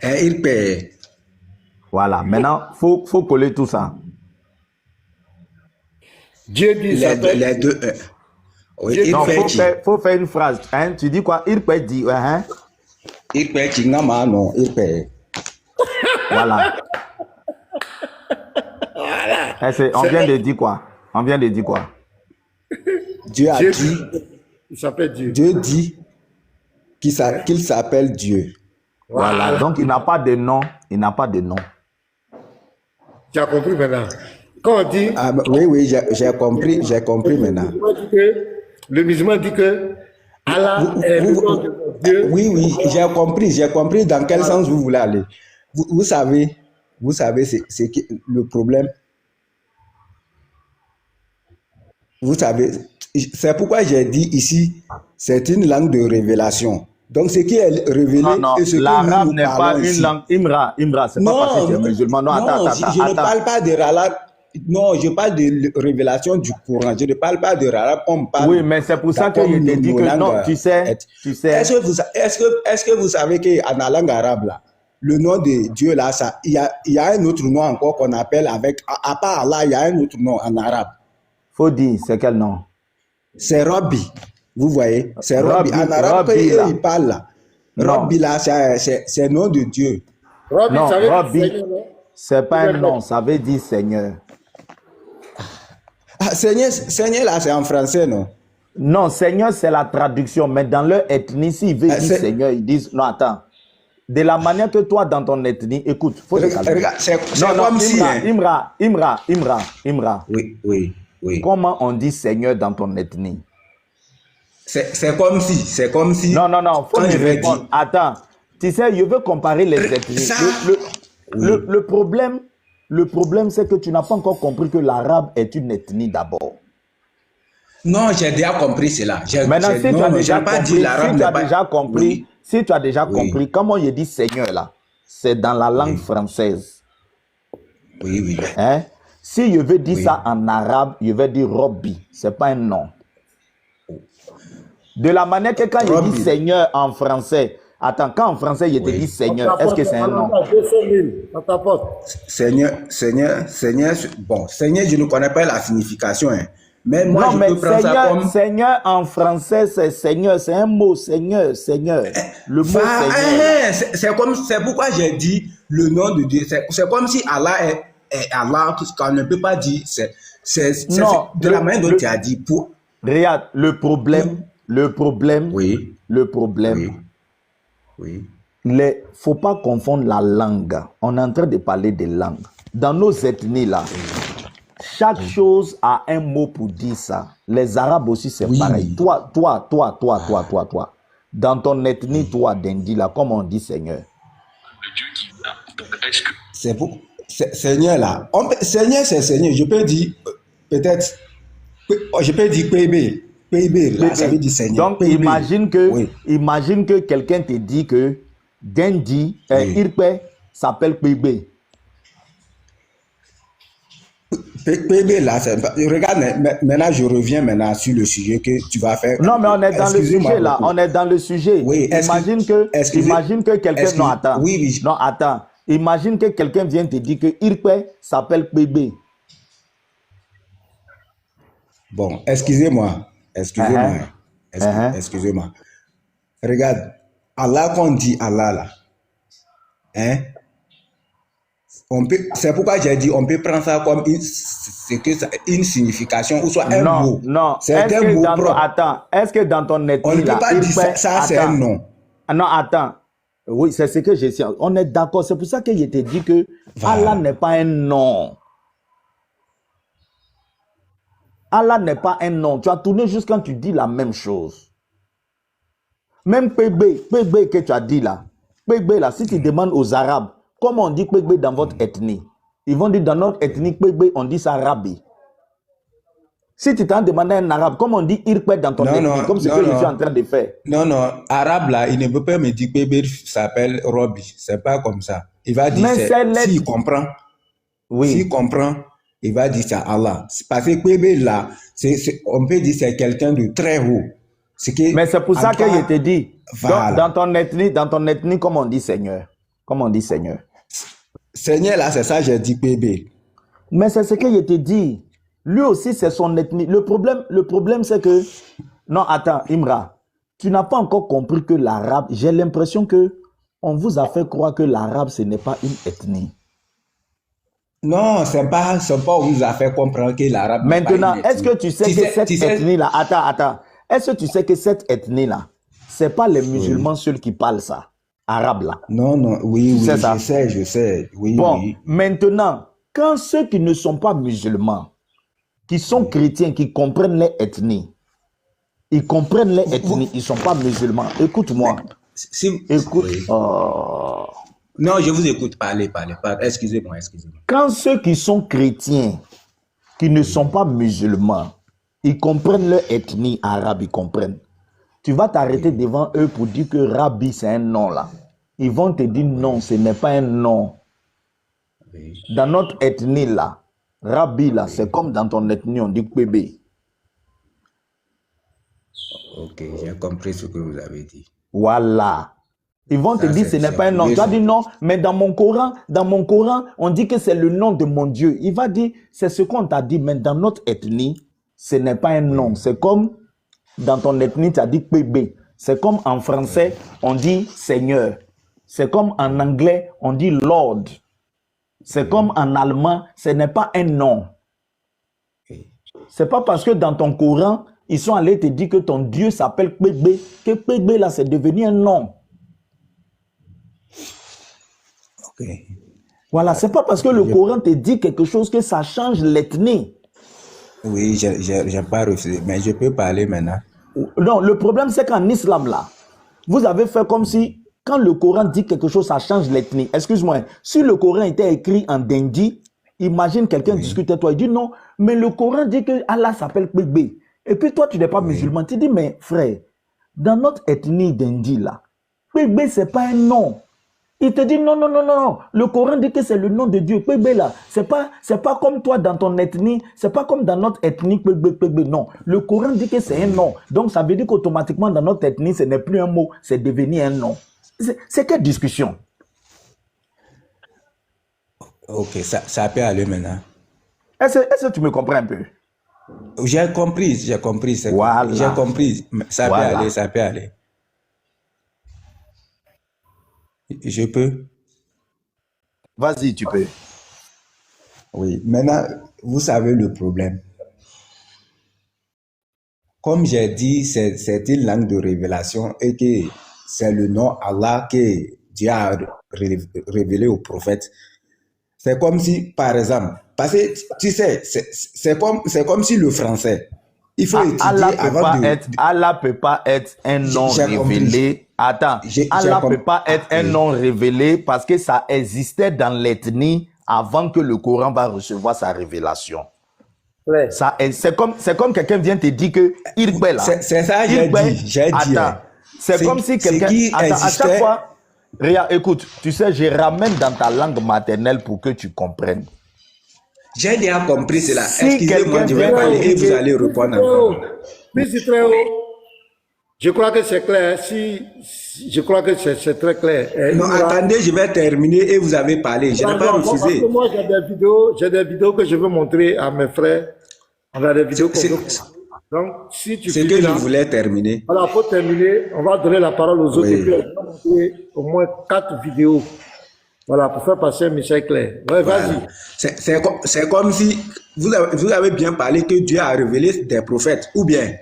[SPEAKER 5] Et Irpe.
[SPEAKER 4] Voilà. Maintenant, faut coller tout ça.
[SPEAKER 1] Dieu dit
[SPEAKER 5] les deux. Oui,
[SPEAKER 4] non, faut faire une phrase. Hein? Tu dis quoi? Irpe dit. Hein?
[SPEAKER 5] Irpe Ngama, non, Irpe.
[SPEAKER 4] Voilà. On vient de dire quoi?
[SPEAKER 5] Dieu a dit.
[SPEAKER 1] Il s'appelle Dieu.
[SPEAKER 5] Dieu dit qu'il s'appelle Dieu.
[SPEAKER 4] Voilà. Donc, il n'a pas de nom.
[SPEAKER 1] Tu as compris maintenant? Quand on dit...
[SPEAKER 5] oui, j'ai compris maintenant.
[SPEAKER 1] Le musulman dit que Allah est le nom de Dieu.
[SPEAKER 5] Oui, j'ai compris dans quel sens vous voulez aller. Vous savez, c'est que le problème. Vous savez, c'est pourquoi j'ai dit ici, c'est une langue de révélation. Donc, ce qui est révélé et ce
[SPEAKER 4] l'arabe
[SPEAKER 5] que nous
[SPEAKER 4] n'est pas une langue. Imra, c'est pas parce que tu es musulman. Non, attends.
[SPEAKER 5] Je ne parle pas de l'arabe. Non, je parle de révélation du Coran. Je ne parle pas de l'arabe comme parle.
[SPEAKER 4] Oui, mais c'est pour ça que je te dis que non, tu sais.
[SPEAKER 5] Est-ce que vous savez qu'en la langue arabe, là, le nom de Dieu, là, il y a un autre nom encore qu'on appelle avec, à part Allah, il y a un autre nom en arabe.
[SPEAKER 4] Faut dire, c'est quel nom?
[SPEAKER 5] C'est Rabbi. Vous voyez? C'est Rabbi. En arabe,
[SPEAKER 4] Rabbi,
[SPEAKER 5] quand il parle là. Rabbi, là, c'est le nom de Dieu.
[SPEAKER 1] Rabbi,
[SPEAKER 4] Non,
[SPEAKER 1] ça veut dire
[SPEAKER 4] Rabbi,
[SPEAKER 1] Seigneur, non?
[SPEAKER 4] c'est pas un nom, ça veut dire Seigneur.
[SPEAKER 5] Ah, Seigneur, là, c'est en français, non?
[SPEAKER 4] Non, Seigneur, c'est la traduction, mais dans leur ethnie, s'ils veulent dire Seigneur, ils disent, non, attends. De la manière que toi, dans ton ethnie, écoute, faut te calmer.
[SPEAKER 5] Regarde, c'est
[SPEAKER 4] Non,
[SPEAKER 5] comme si...
[SPEAKER 4] Imra.
[SPEAKER 5] Oui.
[SPEAKER 4] Comment on dit Seigneur dans ton ethnie?
[SPEAKER 5] C'est comme si...
[SPEAKER 4] Non, faut
[SPEAKER 5] quand
[SPEAKER 4] me
[SPEAKER 5] je vais
[SPEAKER 4] répondre.
[SPEAKER 5] dire...
[SPEAKER 4] Attends, tu sais, je veux comparer les ethnies.
[SPEAKER 5] Ça...
[SPEAKER 4] Le problème, c'est que tu n'as pas encore compris que l'arabe est une ethnie d'abord.
[SPEAKER 5] Non, j'ai déjà compris cela.
[SPEAKER 4] Maintenant, si tu as déjà compris,
[SPEAKER 5] Oui.
[SPEAKER 4] si tu as déjà compris, comment il dit Seigneur là? C'est dans la langue française.
[SPEAKER 5] Oui.
[SPEAKER 4] Hein? Si je veux dire ça en arabe, je vais dire Robbi. Ce n'est pas un nom. De la manière que quand il dit Seigneur en français, attends, quand en français il te dit Seigneur, est-ce que c'est un nom?
[SPEAKER 1] 200 000 dans ta porte.
[SPEAKER 5] Seigneur, bon, Seigneur, je ne connais pas la signification, hein. Mais moi,
[SPEAKER 4] Non, mais
[SPEAKER 5] peux prendre ça comme...
[SPEAKER 4] Seigneur en français, c'est Seigneur, c'est un mot, Seigneur. Le mot Seigneur.
[SPEAKER 5] C'est pourquoi j'ai dit le nom de Dieu. C'est comme si Allah est Allah, qu'on ne peut pas dire. C'est de la manière dont tu as dit.
[SPEAKER 4] Regarde, le problème,
[SPEAKER 5] Oui.
[SPEAKER 4] il faut pas confondre la langue. On est en train de parler de langue. Dans nos ethnies là, chaque chose a un mot pour dire ça. Les Arabes aussi, c'est pareil. Toi. Dans ton ethnie, toi, Dendi, là, comment on dit Seigneur?
[SPEAKER 5] C'est pour... Seigneur, là. Seigneur, c'est Seigneur. Je peux dire, peut-être, je peux dire PB. PB, là, ça veut dire Seigneur.
[SPEAKER 4] Donc,
[SPEAKER 5] PB.
[SPEAKER 4] imagine que quelqu'un te dit que Dendi, Irpe, s'appelle PB.
[SPEAKER 5] PB là, regarde, maintenant je reviens maintenant sur le sujet que tu vas faire.
[SPEAKER 4] Non, mais on est dans le sujet là, on est dans le sujet.
[SPEAKER 5] Oui,
[SPEAKER 4] imagine que quelqu'un... Non, attends.
[SPEAKER 5] Oui.
[SPEAKER 4] Non, attends. Imagine que quelqu'un vient te dire que Irpe s'appelle PB.
[SPEAKER 5] Bon, excusez-moi. Excusez-moi. Regarde, Allah, quand on dit Allah là, hein? C'est pourquoi j'ai dit on peut prendre ça comme une signification ou soit un mot.
[SPEAKER 4] Non,
[SPEAKER 5] c'est un mot propre.
[SPEAKER 4] Attends, est-ce que dans ton ethnie...
[SPEAKER 5] On ne peut pas dire ça c'est un nom.
[SPEAKER 4] Non, attends. Oui, c'est ce que j'ai dit. On est d'accord. C'est pour ça que je t'ai dit que Allah n'est pas un nom. Allah n'est pas un nom. Tu as tourné juste quand tu dis la même chose. Même PB que tu as dit là. PB là, si tu demandes aux Arabes, comment on dit PB dans votre ethnie? Ils vont dire dans notre ethnie, PB, on dit ça Rabbi. Si tu t'en demandes à un arabe, comment on dit Irpe dans ton ethnie, comme ce que je suis en train de faire?
[SPEAKER 5] Non, arabe là, il ne peut pas me dire PB s'appelle Rabbi. C'est pas comme ça. Il va dire, s'il comprend, s'il comprend, il va dire ça Allah. Parce que PB là, on peut dire c'est quelqu'un de très haut.
[SPEAKER 4] Mais c'est pour ça que je te dis, voilà. Dans ton ethnie, comment on dit Seigneur? Comment on dit Seigneur?
[SPEAKER 5] Seigneur, là, c'est ça, j'ai dit PB.
[SPEAKER 4] Mais c'est ce que je te dis. Lui aussi, c'est son ethnie. Le problème, c'est que... Non, attends, Imra. Tu n'as pas encore compris que l'arabe... J'ai l'impression que on vous a fait croire que l'arabe, ce n'est pas une ethnie.
[SPEAKER 5] Non, c'est pas on vous a fait comprendre que l'arabe...
[SPEAKER 4] Maintenant, est-ce que tu sais que cette ethnie-là... Attends. Est-ce que tu sais que cette ethnie-là, ce n'est pas les musulmans seuls qui parlent ça? Arabe là.
[SPEAKER 5] Non, oui, je sais. Oui,
[SPEAKER 4] bon, maintenant, quand ceux qui ne sont pas musulmans, qui sont chrétiens, qui comprennent les ethnies, ils ne sont pas musulmans. Écoute-moi. Écoute.
[SPEAKER 5] Non, je vous écoute. Parlez. Excusez-moi.
[SPEAKER 4] Quand ceux qui sont chrétiens, qui ne sont pas musulmans, ils comprennent leur ethnie arabe, ils comprennent. Tu vas t'arrêter devant eux pour dire que Rabbi, c'est un nom là. Ils vont te dire non, ce n'est pas un nom. Dans notre ethnie là, Rabbi, là, c'est comme dans ton ethnie, on dit Kwebe.
[SPEAKER 5] Ok, j'ai compris ce que vous avez dit.
[SPEAKER 4] Voilà. Ils vont te
[SPEAKER 5] Ça,
[SPEAKER 4] dire ce n'est pas un nom. Tu vas dire non, mais dans mon Coran, on dit que c'est le nom de mon Dieu. Il va dire, c'est ce qu'on t'a dit, mais dans notre ethnie, ce n'est pas un nom. C'est comme dans ton ethnie, tu as dit Kwebe. C'est comme en français, on dit Seigneur. C'est comme en anglais, on dit Lord. C'est comme en allemand, ce n'est pas un nom. C'est pas parce que dans ton Coran, ils sont allés te dire que ton Dieu s'appelle Kwebe, que Kwebe là, c'est devenu un nom.
[SPEAKER 5] Ok.
[SPEAKER 4] Voilà, c'est pas parce que le Coran te dit quelque chose que ça change l'ethnie.
[SPEAKER 5] Oui, j'ai pas refusé, mais je peux parler maintenant.
[SPEAKER 4] Non, le problème c'est qu'en islam là, vous avez fait comme si quand le Coran dit quelque chose, ça change l'ethnie. Excuse-moi, si le Coran était écrit en Dendi, imagine quelqu'un discute avec toi, il dit non, mais le Coran dit que Allah s'appelle Kwebe. Et puis toi, tu n'es pas musulman. Tu dis, mais frère, dans notre ethnie Dendi là, Kwebe, c'est pas un nom. Il te dit non, non, non, non. Le Coran dit que c'est le nom de Dieu. Kwebe là, c'est pas comme toi dans ton ethnie, c'est pas comme dans notre ethnie Kwebe, Kwebe. Non. Le Coran dit que c'est un nom. Donc ça veut dire qu'automatiquement dans notre ethnie, ce n'est plus un mot, c'est devenu un nom. C'est quelle discussion?
[SPEAKER 5] Ok, ça peut aller maintenant.
[SPEAKER 4] Est-ce que tu me comprends un peu?
[SPEAKER 5] J'ai compris.
[SPEAKER 4] Voilà.
[SPEAKER 5] J'ai compris. Ça
[SPEAKER 4] Voilà.
[SPEAKER 5] peut aller, ça peut aller. Je peux?
[SPEAKER 4] Vas-y, tu peux.
[SPEAKER 5] Oui. Maintenant, vous savez le problème. Comme j'ai dit, c'est une langue de révélation et que c'est le nom Allah que Dieu a révélé au prophète. C'est comme si, par exemple, parce que tu sais, c'est comme si le français, il faut étudier
[SPEAKER 4] Allah peut pas être un nom révélé. Attends, Allah peut pas être un nom révélé parce que ça existait dans l'ethnie avant que le Coran va recevoir sa révélation.
[SPEAKER 1] Ouais.
[SPEAKER 4] C'est comme quelqu'un vient te dire que Irbe là.
[SPEAKER 5] C'est ça, j'ai dit.
[SPEAKER 4] Attends, c'est comme si quelqu'un. Attends, à chaque fois. Regarde, écoute, tu sais, je ramène dans ta langue maternelle pour que tu comprennes.
[SPEAKER 5] J'ai déjà compris cela.
[SPEAKER 4] Si
[SPEAKER 5] Excusez-moi, je vais parler et vous allez répondre encore.
[SPEAKER 1] Oui, c'est très haut. Je crois que c'est clair. Je crois que c'est très clair.
[SPEAKER 5] Non, attendez, je vais terminer et vous avez parlé. Je n'ai pas refusé.
[SPEAKER 1] Moi, j'ai des vidéos que je veux montrer à mes frères. On a des vidéos comme ça. Donc, si tu
[SPEAKER 5] c'est que je voulais terminer.
[SPEAKER 1] Voilà, pour terminer, on va donner la parole aux autres et puis on va montrer au moins 4 vidéos. Voilà, pour faire passer un message clair. Ouais, vas-y.
[SPEAKER 5] C'est comme si vous avez bien parlé que Dieu a révélé des prophètes, ou bien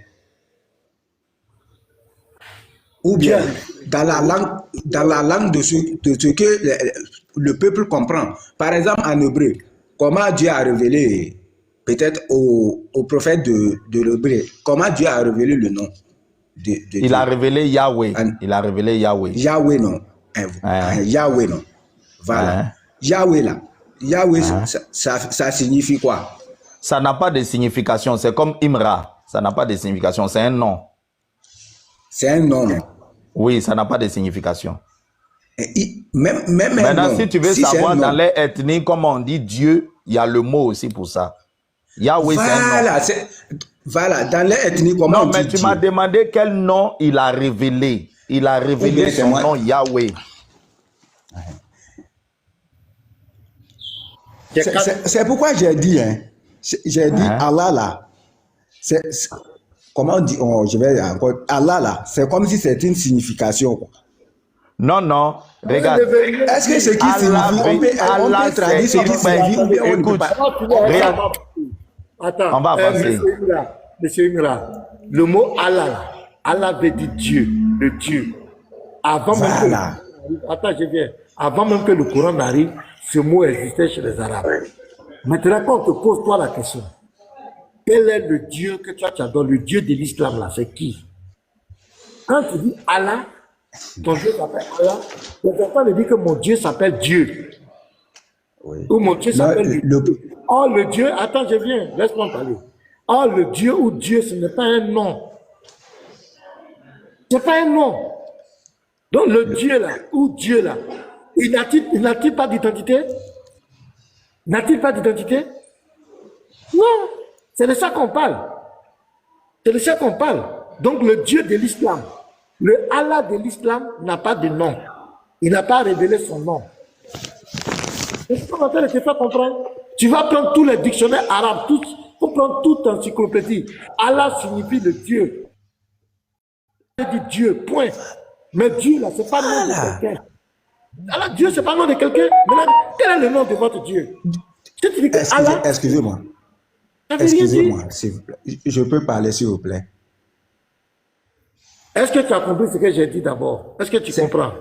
[SPEAKER 5] dans la langue de ce que le peuple comprend. Par exemple, en hébreu, comment Dieu a révélé peut-être au prophète de l'hébreu, comment Dieu a révélé le nom de Dieu.
[SPEAKER 4] Il a révélé Yahweh. Il a révélé Yahweh.
[SPEAKER 5] Yahweh, non. Yahweh, non. Voilà. Yahweh, là. Yahweh, ça signifie quoi?
[SPEAKER 4] Ça n'a pas de signification. C'est comme Imra. Ça n'a pas de signification. C'est un nom.
[SPEAKER 5] C'est un nom, non?
[SPEAKER 4] Oui, ça n'a pas de signification.
[SPEAKER 5] Même
[SPEAKER 4] maintenant,
[SPEAKER 5] nom,
[SPEAKER 4] si tu veux savoir dans les ethnies, comment on dit Dieu, il y a le mot aussi pour ça. Yahweh, c'est un nom.
[SPEAKER 5] Voilà, dans les ethnies, comment on dit Dieu? Non, mais
[SPEAKER 4] tu m'as demandé quel nom il a révélé. Il a révélé son nom Yahweh.
[SPEAKER 5] C'est pourquoi j'ai dit, Allah là. Comment on dit, je vais encore, Allah là, c'est comme si c'était une signification. Quoi.
[SPEAKER 4] Non, non, regarde.
[SPEAKER 5] Est-ce que ce qui signifie, on peut traduire ce qui signifie ou bien on ne peut pas.
[SPEAKER 4] Regarde.
[SPEAKER 1] Attends,
[SPEAKER 4] on va avancer.
[SPEAKER 1] Monsieur Imra, le mot Allah, Allah veut dire Dieu, le Dieu. Avant même attends, je viens. Avant même que le Coran n'arrive, ce mot existait chez les Arabes. Maintenant, quand on te pose toi la question, quel est le Dieu que tu adores, le Dieu de l'islam là, c'est qui? Quand tu dis Allah, ton Dieu s'appelle Allah, on ne peut pas dire que mon Dieu s'appelle Dieu. Oui. Ou mon Dieu s'appelle Oh, le Dieu, attends, je viens, laisse-moi parler. Oh, le Dieu ou Dieu, ce n'est pas un nom. Ce n'est pas un nom. Donc le Dieu là, ou Dieu là, il n'a-t-il pas d'identité? N'a-t-il pas d'identité? Non, c'est de ça qu'on parle. C'est de ça qu'on parle. Donc le Dieu de l'islam, le Allah de l'islam n'a pas de nom. Il n'a pas révélé son nom. C'est ce qu'on va faire, te faire comprendre. Tu vas prendre tous les dictionnaires arabes, tous, pour prendre toute encyclopédie. Allah signifie le Dieu. Il dit Dieu, point. Mais Dieu, là, c'est pas le nom de quelqu'un. Allah, Dieu, c'est pas le nom de quelqu'un. Maintenant, quel est le nom de votre Dieu? Je te dis que Allah,
[SPEAKER 5] Excusez-moi.
[SPEAKER 1] ça veut rien dire.
[SPEAKER 5] Excusez-moi, s'il vous plaît. Je peux parler, s'il vous plaît.
[SPEAKER 1] Est-ce que tu as compris ce que j'ai dit d'abord? Est-ce que tu comprends?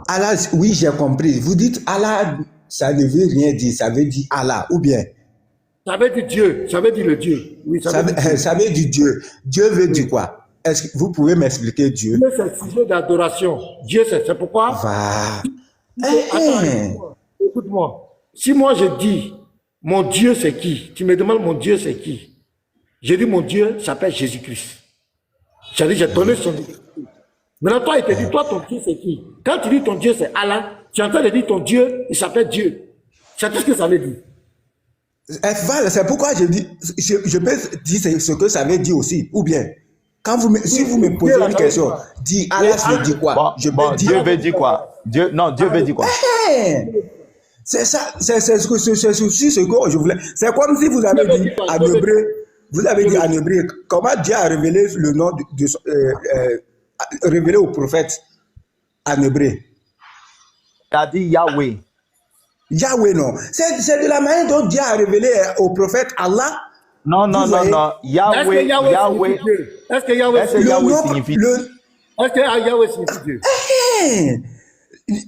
[SPEAKER 5] Allah, oui, j'ai compris. Vous dites Allah, ça ne veut rien dire, ça veut dire Allah, ou bien?
[SPEAKER 1] Ça veut dire Dieu, ça veut dire le Dieu. Oui,
[SPEAKER 5] Ça veut dire Dieu. Dieu veut dire quoi? Est-ce que vous pouvez m'expliquer Dieu?
[SPEAKER 1] Dieu, c'est le sujet d'adoration. Dieu, c'est pourquoi?
[SPEAKER 5] Va.
[SPEAKER 1] Attends, écoute-moi. Si moi je dis, mon Dieu c'est qui? Tu me demandes mon Dieu c'est qui? Je dis mon Dieu s'appelle Jésus-Christ. J'ai donné son nom. Maintenant, toi, il te dit, toi, ton Dieu c'est qui? Quand tu dis ton Dieu c'est Allah, tu es en train de dire ton Dieu, il s'appelle Dieu. C'est tout ce que ça veut dire.
[SPEAKER 5] Voilà, c'est pourquoi je dis, je peux dire ce que ça veut dire aussi, ou bien, si vous me posez une question, dis Allah, ça veut dire quoi?
[SPEAKER 4] Bon,
[SPEAKER 5] Je peux
[SPEAKER 4] bon,
[SPEAKER 5] dire.
[SPEAKER 4] Dieu veut dire quoi? Dieu veut dire quoi?
[SPEAKER 5] C'est ça, c'est ce que je voulais. C'est comme si vous avez dit en hébreu, comment Dieu a révélé le nom révélé au prophète en hébreu.
[SPEAKER 4] Il a dit Yahweh.
[SPEAKER 5] Yahweh, non. C'est de la manière dont Dieu a révélé au prophète Allah.
[SPEAKER 4] Non. Yahweh.
[SPEAKER 1] Est-ce que Yahweh signifie Dieu? Est-ce que Yahweh signifie Dieu?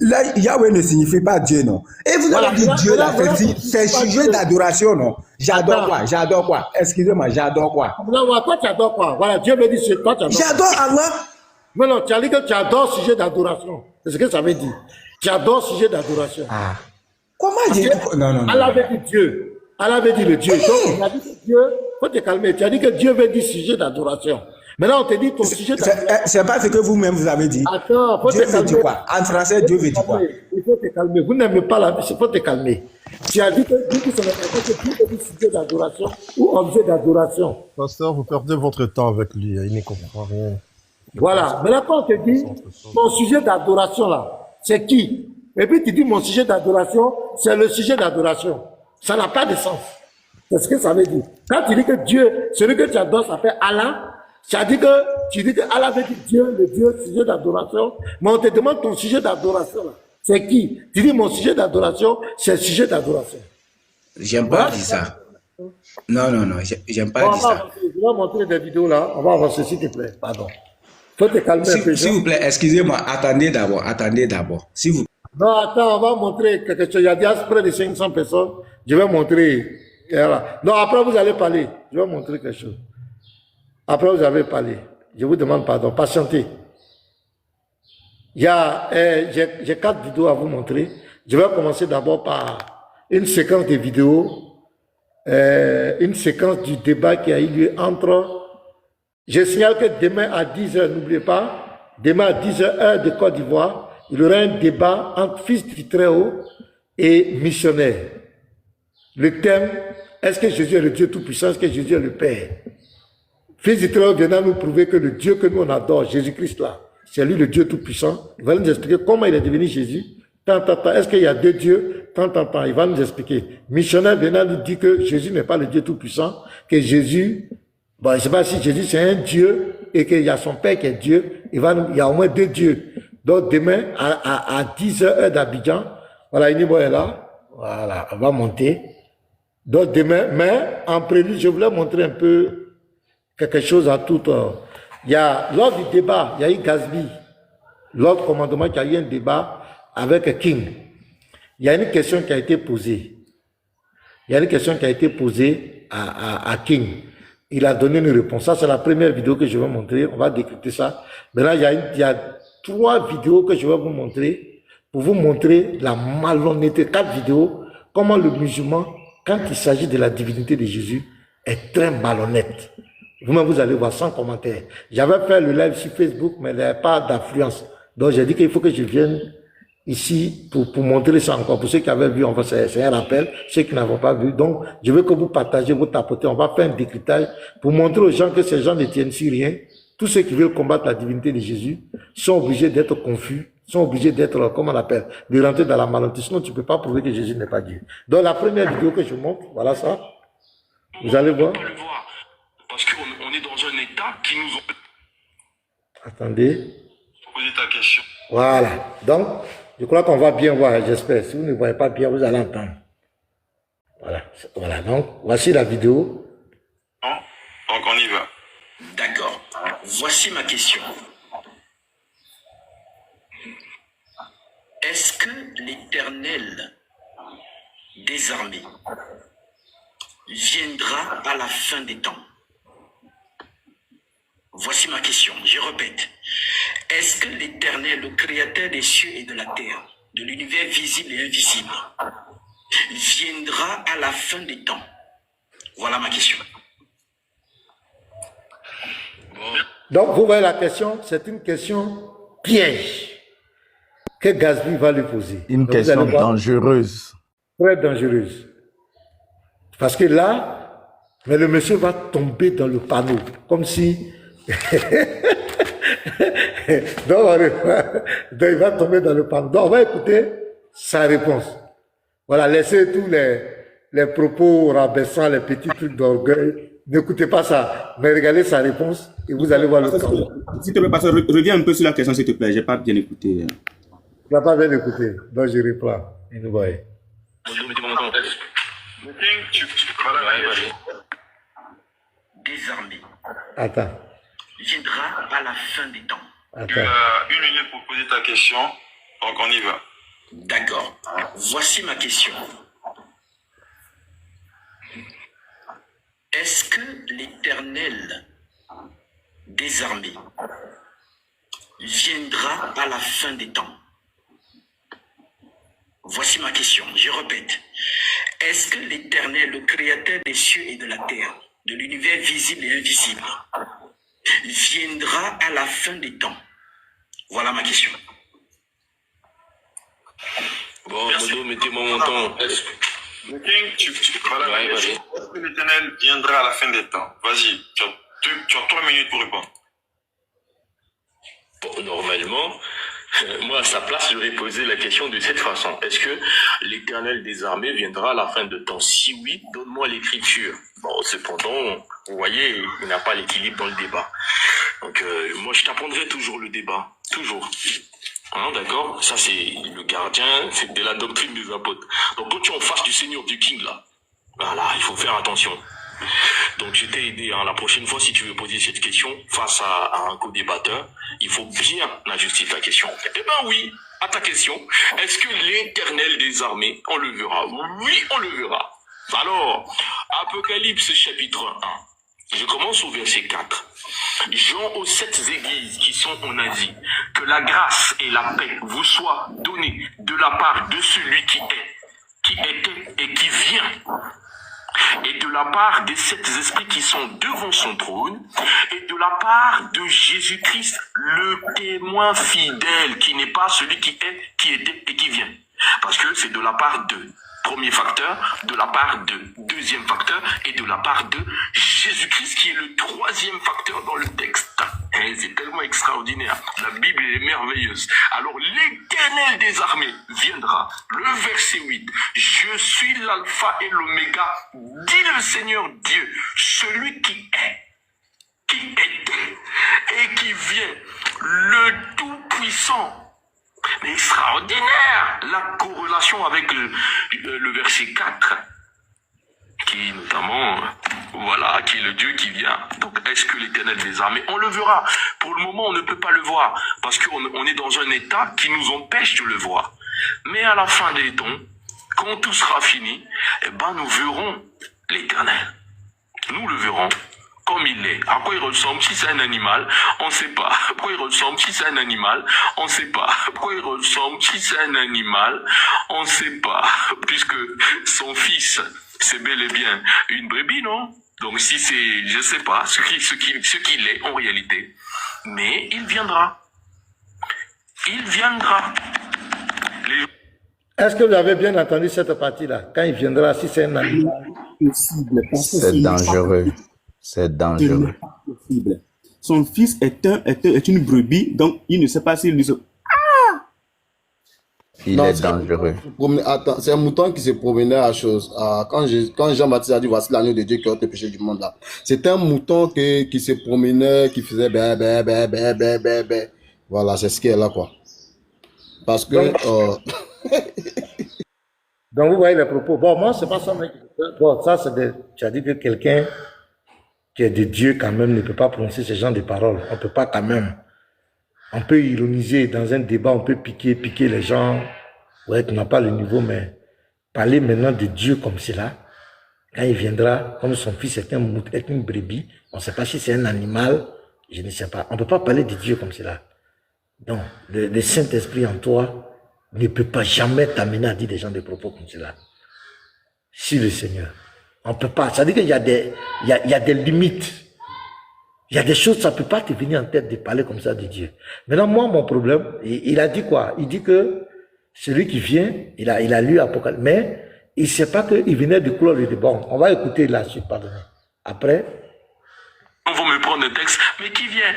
[SPEAKER 5] Là, Yahweh ne signifie pas Dieu, non. Et vous avez dit Dieu, là, c'est sujet d'adoration, non. J'adore quoi? Excusez-moi, j'adore quoi?
[SPEAKER 1] Non, toi, tu adores quoi? Voilà, Dieu me dit, toi, tu adores.
[SPEAKER 5] J'adore Allah.
[SPEAKER 1] Non, tu as dit que tu adores sujet d'adoration. C'est ce que ça veut dire. Tu adores sujet d'adoration.
[SPEAKER 5] Ah. Comment dire? Non.
[SPEAKER 1] Allah veut dire Dieu. Allah veut dire le Dieu. Donc, on a dit que Dieu, faut te calmer. Tu as dit que Dieu veut dire sujet d'adoration. Maintenant, on te dit ton sujet d'adoration.
[SPEAKER 5] C'est pas ce que vous-même vous avez dit.
[SPEAKER 1] Attends, faut
[SPEAKER 5] Dieu
[SPEAKER 1] te calmer.
[SPEAKER 5] veut dire quoi? En français, Dieu veut dire quoi?
[SPEAKER 1] Il faut te calmer. Vous n'aimez pas la vie, il faut te calmer. Tu as dit que Dieu veut dire sujet d'adoration ou objet d'adoration.
[SPEAKER 6] Pasteur, vous perdez votre temps avec lui, il ne comprend rien.
[SPEAKER 1] Voilà. Maintenant, quand on te dit ton sujet d'adoration là, c'est qui? Et puis tu dis mon sujet d'adoration, c'est le sujet d'adoration. Ça n'a pas de sens. C'est ce que ça veut dire. Quand tu dis que Dieu, celui que tu adores s'appelle Allah, tu dis que Allah veut dire Dieu, le Dieu, sujet d'adoration, mais on te demande ton sujet d'adoration là. C'est qui? Tu dis mon sujet d'adoration, c'est le sujet d'adoration.
[SPEAKER 5] J'aime pas dire ça. Non, j'aime pas dire ça.
[SPEAKER 1] Je vais montrer des vidéos là, on va avancer s'il te plaît. Pardon. Faut te calmer un peu.
[SPEAKER 5] S'il vous plaît, excusez-moi, attendez d'abord.
[SPEAKER 1] Non, attends, on va montrer quelque chose. Il y a déjà près de 500 personnes. Je vais montrer. Voilà. Non, après vous allez parler. Je vais montrer quelque chose. Après vous avez parlé. Je vous demande pardon. Patientez. J'ai 4 vidéos à vous montrer. Je vais commencer d'abord par une séquence de vidéos. Une séquence du débat qui a eu lieu entre... Je signale que demain à 10h, n'oubliez pas, demain à 10h, heure de Côte d'Ivoire, il y aura un débat entre fils du Très-Haut et missionnaire. Le thème, est-ce que Jésus est le Dieu Tout-Puissant, est-ce que Jésus est le Père? Fils du Très-Haut viendra nous prouver que le Dieu que nous on adore, Jésus-Christ là, c'est lui le Dieu Tout-Puissant. Il va nous expliquer comment il est devenu Jésus. Est-ce qu'il y a 2 dieux? Il va nous expliquer. Missionnaire viendra nous dire que Jésus n'est pas le Dieu Tout-Puissant, que Jésus... Bon, je ne sais pas si Jésus c'est un Dieu et qu'il y a son Père qui est Dieu. Il y a au moins 2 dieux. Donc demain, à 10h heure d'Abidjan, voilà, Inibo est là. Voilà, on va monter. Donc demain, mais en prélude, je voulais montrer un peu quelque chose à tout. Lors du débat, il y a eu Gazbi. Lors du commandement, il y a eu un débat avec King. Il y a une question qui a été posée. À King. Il a donné une réponse. Ça, c'est la première vidéo que je vais montrer. On va décrypter ça. Maintenant, il y a 3 vidéos que je vais vous montrer pour vous montrer la malhonnêteté. 4 vidéos. Comment le musulman, quand il s'agit de la divinité de Jésus, est très malhonnête. Vous-même, vous allez voir sans commentaire. J'avais fait le live sur Facebook, mais il n'y avait pas d'affluence. Donc, j'ai dit qu'il faut que je vienne ici pour montrer ça encore. Pour ceux qui avaient vu, enfin, c'est un rappel. Ceux qui n'avaient pas vu. Donc, je veux que vous partagez, vous tapotez. On va faire un décryptage pour montrer aux gens que ces gens ne tiennent sur rien. Tous ceux qui veulent combattre la divinité de Jésus sont obligés d'être confus, sont obligés d'être, comment on appelle, de rentrer dans la malentendu. Sinon, tu ne peux pas prouver que Jésus n'est pas Dieu. Donc, la première vidéo que je montre, voilà ça. Vous allez voir.
[SPEAKER 7] Parce qu'on est dans un état qui nous ont...
[SPEAKER 1] Attendez.
[SPEAKER 7] Poser ta question.
[SPEAKER 1] Voilà. Donc, je crois qu'on va bien voir, j'espère. Si vous ne voyez pas bien, vous allez entendre. Voilà. Voilà. Donc, voici la vidéo.
[SPEAKER 7] Donc, on y va.
[SPEAKER 8] D'accord. Voici ma question. Est-ce que l'Éternel des armées viendra à la fin des temps? Voici ma question, je répète. Est-ce que l'Éternel, le Créateur des cieux et de la terre, de l'univers visible et invisible, viendra à la fin des temps? Voilà ma question.
[SPEAKER 1] Donc, vous voyez la question, c'est une question piège que Gatsby va lui poser.
[SPEAKER 4] Une
[SPEAKER 1] Donc,
[SPEAKER 4] question dangereuse.
[SPEAKER 1] Très dangereuse. Parce que là, mais le monsieur va tomber dans le panneau, comme si... donc, il va tomber dans le panneau. Donc, on va écouter sa réponse. Voilà, laissez tous les propos rabaissants, les petits trucs d'orgueil. N'écoutez pas ça, mais regardez sa réponse et vous allez voir le temps.
[SPEAKER 9] S'il te plaît, pasteur, reviens un peu sur la question, s'il te plaît. J'ai pas bien écouté.
[SPEAKER 1] Tu n'as pas bien écouté, donc je reprends.
[SPEAKER 8] Des armées
[SPEAKER 1] Attends.
[SPEAKER 8] viendra à la fin des temps.
[SPEAKER 7] Tu as 1 minute pour poser ta question. Donc, on y va.
[SPEAKER 8] D'accord. Voici ma question. Est-ce que l'Éternel des armées viendra à la fin des temps? Voici ma question, je répète. Est-ce que l'Éternel, le Créateur des cieux et de la terre, de l'univers visible et invisible, viendra à la fin des temps? Voilà ma question.
[SPEAKER 7] Bon, Modo, mettez-moi mon temps. Le King, voilà, est-ce que l'Éternel viendra à la fin des temps? Vas-y, tu as 3 minutes pour répondre.
[SPEAKER 10] Bon, normalement, moi à sa place, j'aurais posé la question de cette façon. Est-ce que l'Éternel des armées viendra à la fin de temps? Si oui, donne-moi l'écriture. Bon, cependant, vous voyez, il n'y a pas l'équilibre dans le débat. Donc, moi, je t'apprendrai toujours le débat. Toujours. Hein, d'accord? Ça, c'est le gardien, c'est de la doctrine des apôtres. Donc, quand tu es en face du Seigneur, du King, là, voilà, il faut faire attention. Donc, je t'ai aidé. Hein, la prochaine fois, si tu veux poser cette question face à un co-débatteur, il faut bien ajuster ta question. Eh bien, oui, à ta question. Est-ce que l'Éternel des armées, on le verra? Oui, on le verra. Alors, Apocalypse chapitre 1. Je commence au verset 4. Jean aux 7 églises qui sont en Asie, que la grâce et la paix vous soient données de la part de celui qui est, qui était et qui vient, et de la part des 7 esprits qui sont devant son trône, et de la part de Jésus-Christ, le témoin fidèle, qui n'est pas celui qui est, qui était et qui vient. Parce que c'est de la part de premier facteur, de la part de deuxième facteur, et de la part de Jésus-Christ, qui est le troisième facteur dans le texte. Et c'est tellement extraordinaire. La Bible est merveilleuse. Alors, l'Éternel des armées viendra. Le verset 8. Je suis l'alpha et l'oméga, dit le Seigneur Dieu, celui qui est, qui était et qui vient, le Tout-Puissant. Mais extraordinaire, la corrélation avec le verset 4, qui notamment, voilà, qui est le Dieu qui vient. Donc, est-ce que l'Éternel des armées, on le verra. Pour le moment, on ne peut pas le voir, parce qu'on est dans un état qui nous empêche de le voir. Mais à la fin des temps, quand tout sera fini, eh ben, nous verrons l'Éternel. Nous le verrons comme il est. À quoi il ressemble? Si c'est un animal, on ne sait pas. À quoi il ressemble? Si c'est un animal, on ne sait pas. À quoi il ressemble? Si c'est un animal, on ne sait pas. Puisque son fils, c'est bel et bien une brebis, non? Donc si c'est, je ne sais pas, ce qu'il est en réalité. Mais il viendra. Il viendra.
[SPEAKER 1] Est-ce que vous avez bien entendu cette partie-là? Quand il viendra, si c'est un animal.
[SPEAKER 4] C'est dangereux. C'est dangereux.
[SPEAKER 9] Possible. Son fils est une brebis, donc il ne sait pas s'il lui...
[SPEAKER 4] Il est dangereux.
[SPEAKER 2] Attends, c'est un mouton qui se promenait à chose. Quand Jean-Baptiste a dit voici l'agneau de Dieu qui ôte le péché du monde là. C'était un mouton qui se promenait, qui faisait bé, bé, bé, bé, bé, bé, bé. Voilà, c'est ce qui est là quoi. Parce que.
[SPEAKER 1] Donc vous voyez les propos. Bon, moi, c'est pas ça, mec. Bon, ça, c'est des. Tu as dit que quelqu'un qui est de Dieu quand même ne peut pas prononcer ce genre de paroles. On peut pas quand même. On peut ironiser dans un débat, on peut piquer les gens. Ouais, tu n'as pas le niveau, mais parler maintenant de Dieu comme cela, quand il viendra, comme son fils est une brebis, on ne sait pas si c'est un animal, je ne sais pas. On ne peut pas parler de Dieu comme cela. Donc, le Saint-Esprit en toi ne peut pas jamais t'amener à dire des gens des propos comme cela. Si le Seigneur. On ne peut pas. Ça veut dire qu'il y a des limites. Il y a des choses, ça ne peut pas te venir en tête de parler comme ça de Dieu. Maintenant, moi, mon problème, il a dit quoi? Il dit que celui qui vient, il a lu Apocalypse, mais il ne sait pas qu'il venait de clore le débat. On va écouter la suite, pardonnez. Après.
[SPEAKER 10] On va me prendre un texte, mais qui vient?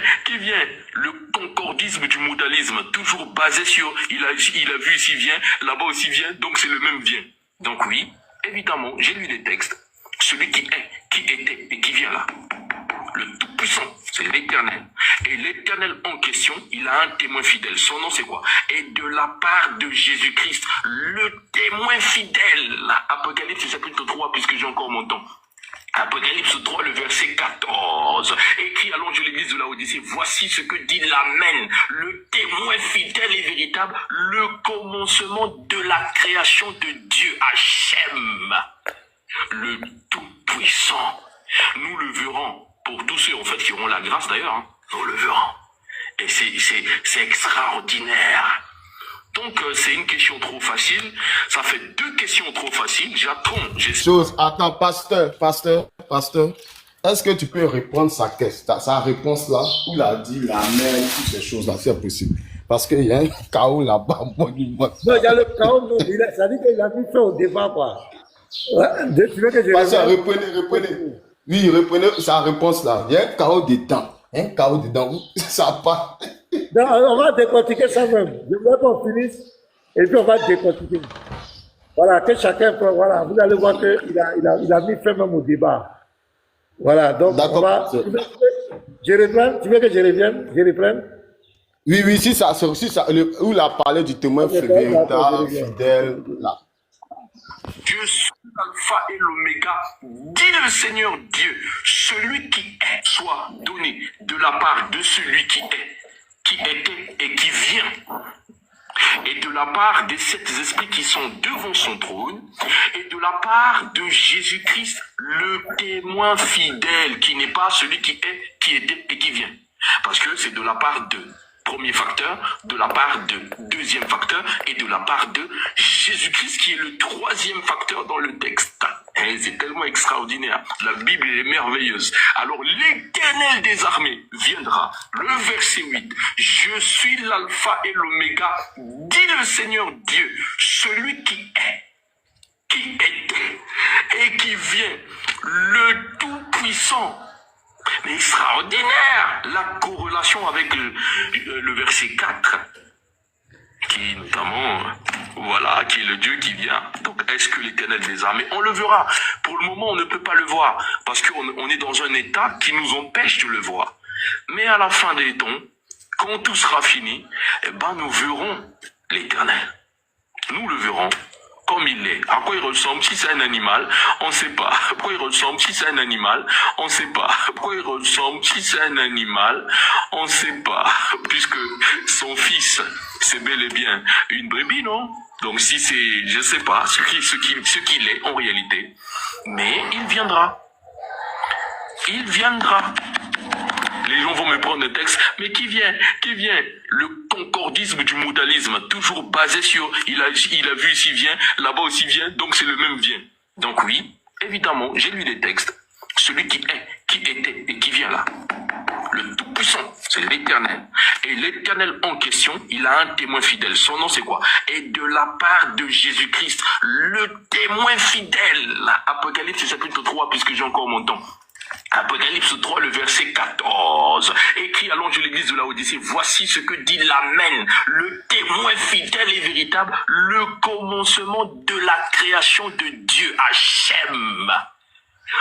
[SPEAKER 10] Le concordisme du modalisme, toujours basé sur il a vu ici vient, là-bas aussi vient, donc c'est le même vient. Donc oui, évidemment, j'ai lu des textes. Celui qui est, qui était et qui vient là. Le Tout-Puissant, c'est l'Éternel. Et l'Éternel en question, il a un témoin fidèle. Son nom, c'est quoi? Et de la part de Jésus-Christ, le témoin fidèle. Apocalypse chapitre 3, puisque j'ai encore mon temps. Apocalypse 3, le verset 14. Écrit à l'ange de l'église de Laodicée, voici ce que dit l'Amen, le témoin fidèle et véritable, le commencement de la création de Dieu, Hachem, le Tout-Puissant. Nous le verrons. Pour tous ceux en fait qui auront la grâce d'ailleurs, hein, nous le verrons. Et c'est extraordinaire. Donc c'est une question trop facile. Ça fait 2 questions trop faciles. J'attends.
[SPEAKER 2] Attends, pasteur. Est-ce que tu peux répondre sa réponse là? Où il a dit l'amen, toutes ces choses là, si c'est possible. Parce qu'il y a un chaos là-bas.
[SPEAKER 1] Non, il y a le chaos, non. Ça dit qu'il a mis fin au débat, quoi. Ouais, tu veux que je
[SPEAKER 2] pasteur, reprenez. Oui, reprenez sa réponse là. Il y a un chaos dedans. Ça part.
[SPEAKER 1] Non, on va décortiquer ça même. Je voudrais qu'on finisse et puis on va décortiquer. Voilà, que chacun peut. Voilà, vous allez voir qu'il a mis fin même au débat. Voilà, donc on va. Je reprends. Tu veux que je revienne? Je reprenne?
[SPEAKER 2] Oui, si ça, où il a parlé du témoin fidèle, là.
[SPEAKER 10] Je suis l'alpha et l'oméga, dit le Seigneur Dieu, celui qui est soit donné de la part de celui qui est, qui était et qui vient, et de la part des 7 esprits qui sont devant son trône, et de la part de Jésus-Christ, le témoin fidèle, qui n'est pas celui qui est, qui était et qui vient. Parce que c'est de la part de premier facteur, de la part de deuxième facteur et de la part de Jésus-Christ qui est le 3e facteur dans le texte. Et c'est tellement extraordinaire. La Bible est merveilleuse. Alors l'Éternel des armées viendra. Le verset 8. Je suis l'alpha et l'oméga, dit le Seigneur Dieu, celui qui est, qui était et qui vient, le Tout-Puissant. Mais extraordinaire, la corrélation avec le verset 4, qui notamment, voilà, qui est le Dieu qui vient. Donc, est-ce que l'Éternel des armées, on le verra. Pour le moment, on ne peut pas le voir, parce qu'on est dans un état qui nous empêche de le voir. Mais à la fin des temps, quand tout sera fini, eh ben, nous verrons l'Éternel. Nous le verrons comme il est. À quoi il ressemble? Si c'est un animal, on ne sait pas. À quoi il ressemble? Si c'est un animal, on ne sait pas. À quoi il ressemble? Si c'est un animal, on ne sait pas. Puisque son fils, c'est bel et bien une brebis, non? Donc si c'est, je ne sais pas, ce qu'il est en réalité. Mais il viendra. Il viendra. Les gens vont me prendre un texte, mais qui vient? Le concordisme du modalisme, toujours basé sur il a vu ici vient, là-bas aussi vient, donc c'est le même vient. Donc oui, évidemment, j'ai lu des textes. Celui qui est, qui était et qui vient là. le Tout-Puissant, c'est l'Éternel. Et l'Éternel en question, il a un témoin fidèle. Son nom, c'est quoi? Et de la part de Jésus-Christ, le témoin fidèle. Apocalypse chapitre 3, puisque j'ai encore mon temps. Apocalypse 3, le verset 14. Écrit à l'ange de l'église de Laodicée, voici ce que dit l'Amen, le témoin fidèle et véritable, le commencement de la création de Dieu, Hachem,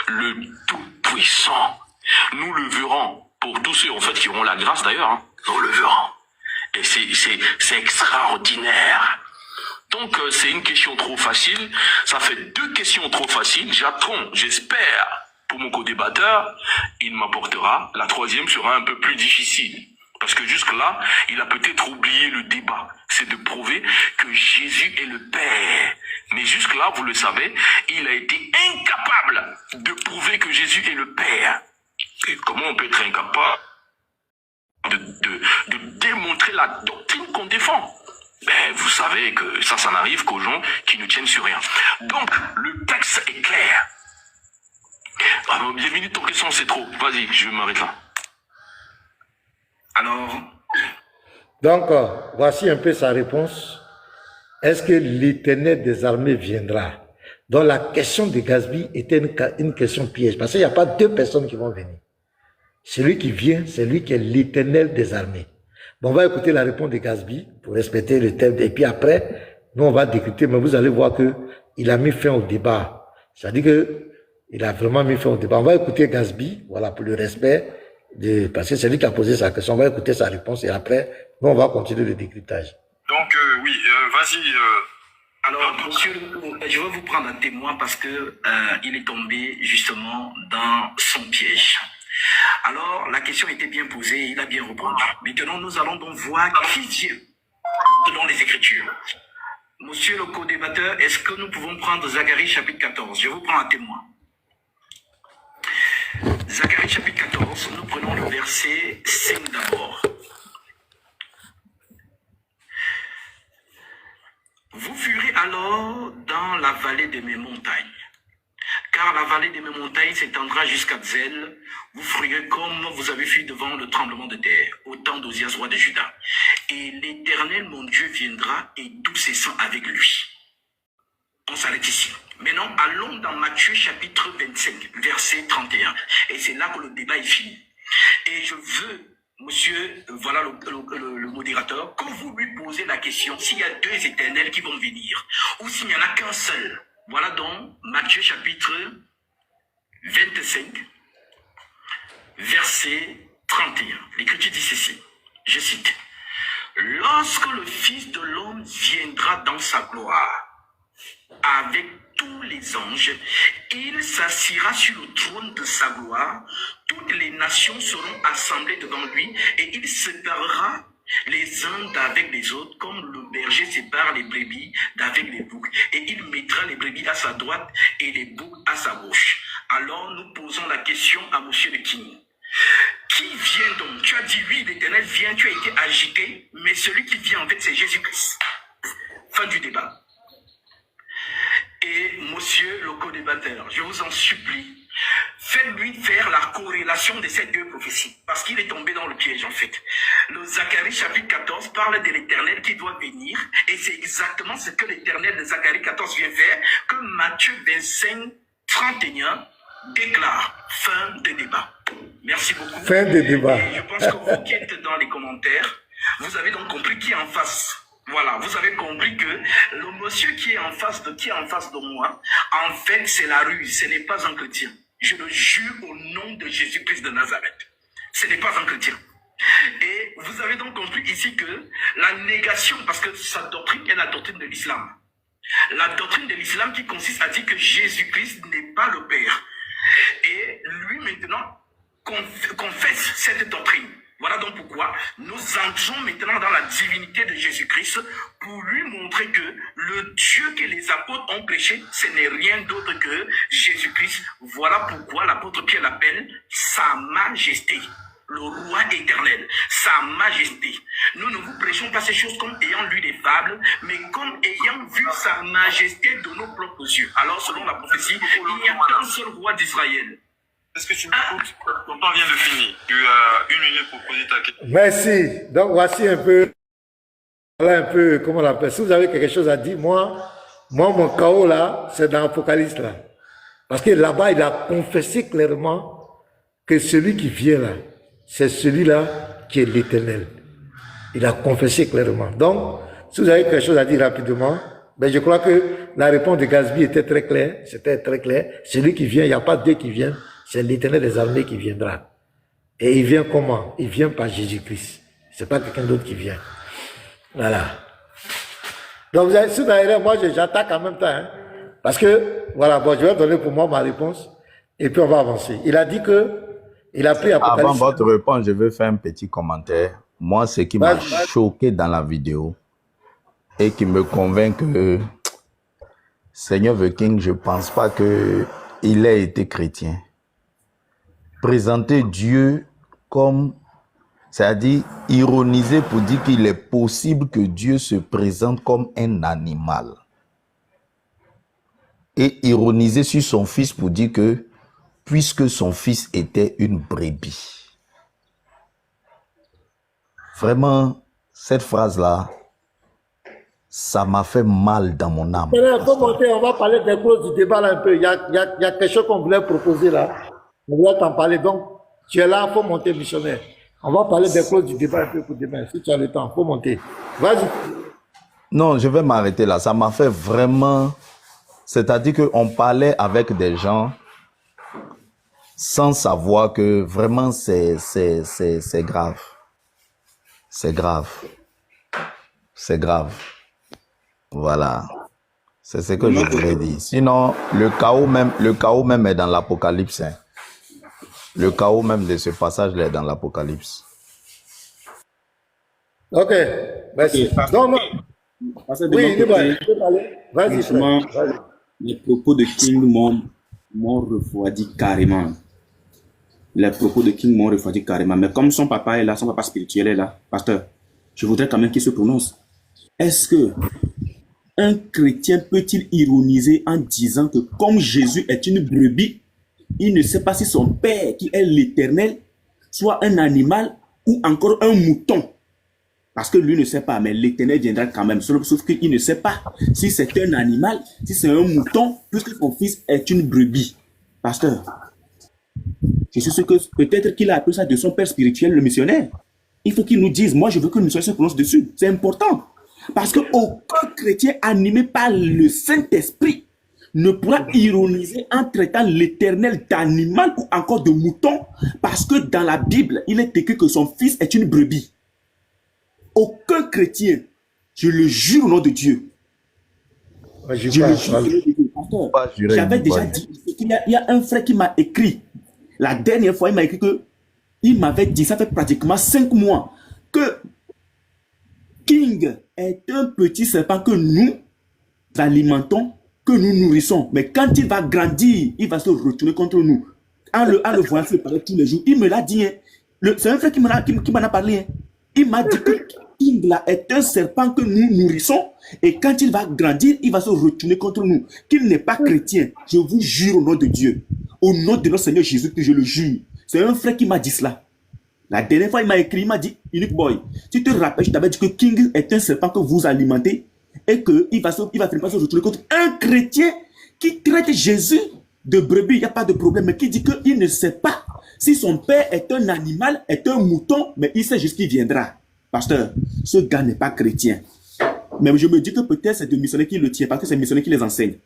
[SPEAKER 10] le Tout-Puissant. Nous le verrons, pour tous ceux en fait qui auront la grâce d'ailleurs, hein, nous le verrons. Et c'est extraordinaire. Donc c'est une question trop facile, ça fait 2 questions trop faciles, j'attends, j'espère, pour mon co-débatteur, il m'apportera. La 3e sera un peu plus difficile. Parce que jusque-là, il a peut-être oublié le débat. C'est de prouver que Jésus est le Père. Mais jusque-là, vous le savez, il a été incapable de prouver que Jésus est le Père. Et comment on peut être incapable de démontrer la doctrine qu'on défend? Ben, vous savez que ça n'arrive qu'aux gens qui ne tiennent sur rien. Donc, le texte est clair. Ah, bienvenue, ton question, c'est trop. Vas-y, je m'arrête là.
[SPEAKER 8] Alors,
[SPEAKER 1] Donc, voici un peu sa réponse. Est-ce que l'Éternel des armées viendra? Donc, la question de Gatsby était une question piège, parce qu'il n'y a pas 2 personnes qui vont venir. Celui qui vient, c'est lui qui est l'Éternel des armées. Bon, on va écouter la réponse de Gatsby pour respecter le thème. Et puis après, nous, on va discuter, mais vous allez voir qu'il a mis fin au débat. C'est-à-dire que il a vraiment mis fin au débat. On va écouter Gatsby, voilà, pour le respect, parce que c'est lui qui a posé sa question. On va écouter sa réponse et après, nous, on va continuer le décryptage.
[SPEAKER 7] Donc, oui, vas-y.
[SPEAKER 8] alors, monsieur, je vais vous prendre un témoin parce que il est tombé justement dans son piège. Alors, la question était bien posée, il a bien répondu. Maintenant, nous allons donc voir qui vient selon les Écritures. Monsieur le co-débatteur, est-ce que nous pouvons prendre Zacharie chapitre 14? Je vous prends un témoin. Zacharie chapitre 14, nous prenons le verset 5 d'abord. Vous fuirez alors dans la vallée de mes montagnes, car la vallée de mes montagnes s'étendra jusqu'à Zel. Vous fuirez comme vous avez fui devant le tremblement de terre, au temps d'Ozias, roi de Juda. Et l'Éternel, mon Dieu, viendra et tous ses saints avec lui. On s'arrête ici. Maintenant, allons dans Matthieu chapitre 25, verset 31. Et c'est là que le débat est fini. Et je veux, monsieur, voilà le modérateur, que vous lui posez la question s'il y a 2 éternels qui vont venir, ou s'il n'y en a qu'un seul. Voilà donc Matthieu chapitre 25, verset 31. L'Écriture dit ceci, je cite, « Lorsque le Fils de l'homme viendra dans sa gloire, avec tous les anges, il s'assiera sur le trône de sa gloire, toutes les nations seront assemblées devant lui, et il séparera les uns d'avec les autres, comme le berger sépare les brebis d'avec les boucs, et il mettra les brebis à sa droite et les boucs à sa gauche. » Alors nous posons la question à monsieur le King. Qui vient donc? Tu as dit oui, l'Éternel vient, tu as été agité, mais celui qui vient en fait c'est Jésus-Christ. Fin du débat. Et monsieur le co-débatteur, je vous en supplie, faites-lui faire la corrélation de ces 2 prophéties, parce qu'il est tombé dans le piège en fait. Le Zacharie chapitre 14 parle de l'Éternel qui doit venir, et c'est exactement ce que l'Éternel de Zacharie 14 vient faire, que Matthieu 25, 31 déclare. Fin de débat. Merci beaucoup.
[SPEAKER 1] Fin de débat.
[SPEAKER 8] Et je pense que vous qui êtes dans les commentaires, vous avez donc compris qui est en face. Voilà, vous avez compris que le monsieur qui est en face de moi, en fait, c'est la ruse, ce n'est pas un chrétien. Je le jure au nom de Jésus-Christ de Nazareth. Ce n'est pas un chrétien. Et vous avez donc compris ici que la négation, parce que sa doctrine est la doctrine de l'islam. La doctrine de l'islam qui consiste à dire que Jésus-Christ n'est pas le Père. Et lui maintenant confesse cette doctrine. Voilà donc pourquoi nous entrons maintenant dans la divinité de Jésus-Christ pour lui montrer que le Dieu que les apôtres ont prêché, ce n'est rien d'autre que Jésus-Christ. Voilà pourquoi l'apôtre Pierre l'appelle Sa Majesté, le roi éternel, Sa Majesté. Nous ne vous prêchons pas ces choses comme ayant lu des fables, mais comme ayant vu Sa Majesté de nos propres yeux. Alors selon la prophétie, il n'y a qu'un seul roi d'Israël.
[SPEAKER 7] Est-ce que tu m'écoutes? Ton temps vient de finir. Tu as 1 minute pour poser ta question.
[SPEAKER 1] Merci. Donc, voici un peu, voilà un peu, comment on l'appelle. Si vous avez quelque chose à dire, moi, mon chaos là, c'est dans l'Apocalypse là. Parce que là-bas, il a confessé clairement que celui qui vient là, c'est celui-là qui est l'Éternel. Il a confessé clairement. Donc, si vous avez quelque chose à dire rapidement, ben je crois que la réponse de Gatsby était très claire. C'était très clair. Celui qui vient, il n'y a pas deux qui viennent. C'est l'Éternel des armées qui viendra. Et il vient comment? Il vient par Jésus-Christ. C'est pas quelqu'un d'autre qui vient. Voilà. Donc, vous avez, si d'ailleurs, moi, j'attaque en même temps. Hein, parce que, voilà, bon, je vais donner pour moi ma réponse. Et puis, on va avancer. Il a dit que, il a pris Apocalypse.
[SPEAKER 4] Avant votre réponse, je veux faire un petit commentaire. Moi, ce qui m'a choqué dans la vidéo et qui me convainc que Seigneur The King, je ne pense pas qu'il ait été chrétien. Présenter Dieu comme, c'est-à-dire ironiser pour dire qu'il est possible que Dieu se présente comme un animal. Et ironiser sur son fils pour dire que, puisque son fils était une brebis. Vraiment, cette phrase-là, ça m'a fait mal dans mon âme.
[SPEAKER 1] On va parler des clauses du débat là un peu. Il y a quelque chose qu'on voulait proposer là. On voulait t'en parler. Donc, tu es là, il faut monter, missionnaire. On va parler des clauses du débat un peu pour demain. Si tu as le temps, il faut monter. Vas-y.
[SPEAKER 4] Non, je vais m'arrêter là. Ça m'a fait vraiment... C'est-à-dire qu'on parlait avec des gens sans savoir que vraiment c'est grave. C'est grave. C'est grave. Voilà. C'est ce que je voulais dire. Sinon, le chaos même est dans l'Apocalypse. Hein. Le chaos même de ce passage-là est dans l'Apocalypse.
[SPEAKER 1] Ok. Merci. Donc, oui, vas-y,
[SPEAKER 9] franchement, les propos de King m'ont refroidi carrément. Les propos de King m'ont refroidi carrément. Mais comme son papa est là, son papa spirituel est là, pasteur, je voudrais quand même qu'il se prononce. Est-ce que un chrétien peut-il ironiser en disant que comme Jésus est une brebis, il ne sait pas si son père, qui est l'Éternel, soit un animal ou encore un mouton? Parce que lui ne sait pas, mais l'Éternel viendra quand même. Sauf qu'il ne sait pas si c'est un animal, si c'est un mouton, puisque son fils est une brebis. Pasteur, je suis sûr que peut-être qu'il a appris ça de son père spirituel, le missionnaire. Il faut qu'il nous dise, moi je veux que le missionnaire se prononce dessus. C'est important. Parce qu'aucun chrétien animé par le Saint-Esprit ne pourra ironiser en traitant l'Éternel d'animal ou encore de mouton, parce que dans la Bible, il est écrit que son fils est une brebis. Aucun chrétien, je le jure au nom de Dieu. Je le jure au nom de Dieu. J'avais déjà dit, il y a un frère qui m'a écrit. La dernière fois, il m'a écrit que il m'avait dit, ça fait pratiquement 5 mois, que King est un petit serpent que nous alimentons, que nous nourrissons. Mais quand il va grandir, il va se retourner contre nous. En le voyant se parler tous les jours, il me l'a dit. Hein. C'est un frère qui m'en a parlé. Hein. Il m'a dit que King là est un serpent que nous nourrissons et quand il va grandir, il va se retourner contre nous. Qu'il n'est pas chrétien, je vous jure au nom de Dieu, au nom de notre Seigneur Jésus que je le jure. C'est un frère qui m'a dit cela. La dernière fois, il m'a écrit, il m'a dit, Unique Boy, tu te rappelles, je t'avais dit que King est un serpent que vous alimentez et qu'il va finir se retourner contre un chrétien qui traite Jésus de brebis, il n'y a pas de problème, mais qui dit qu'il ne sait pas si son père est un animal, est un mouton, mais il sait juste qu'il viendra. Pasteur, ce gars n'est pas chrétien. Mais je me dis que peut-être c'est de missionnaires qui le tient, parce que c'est missionnaires qui les enseignent.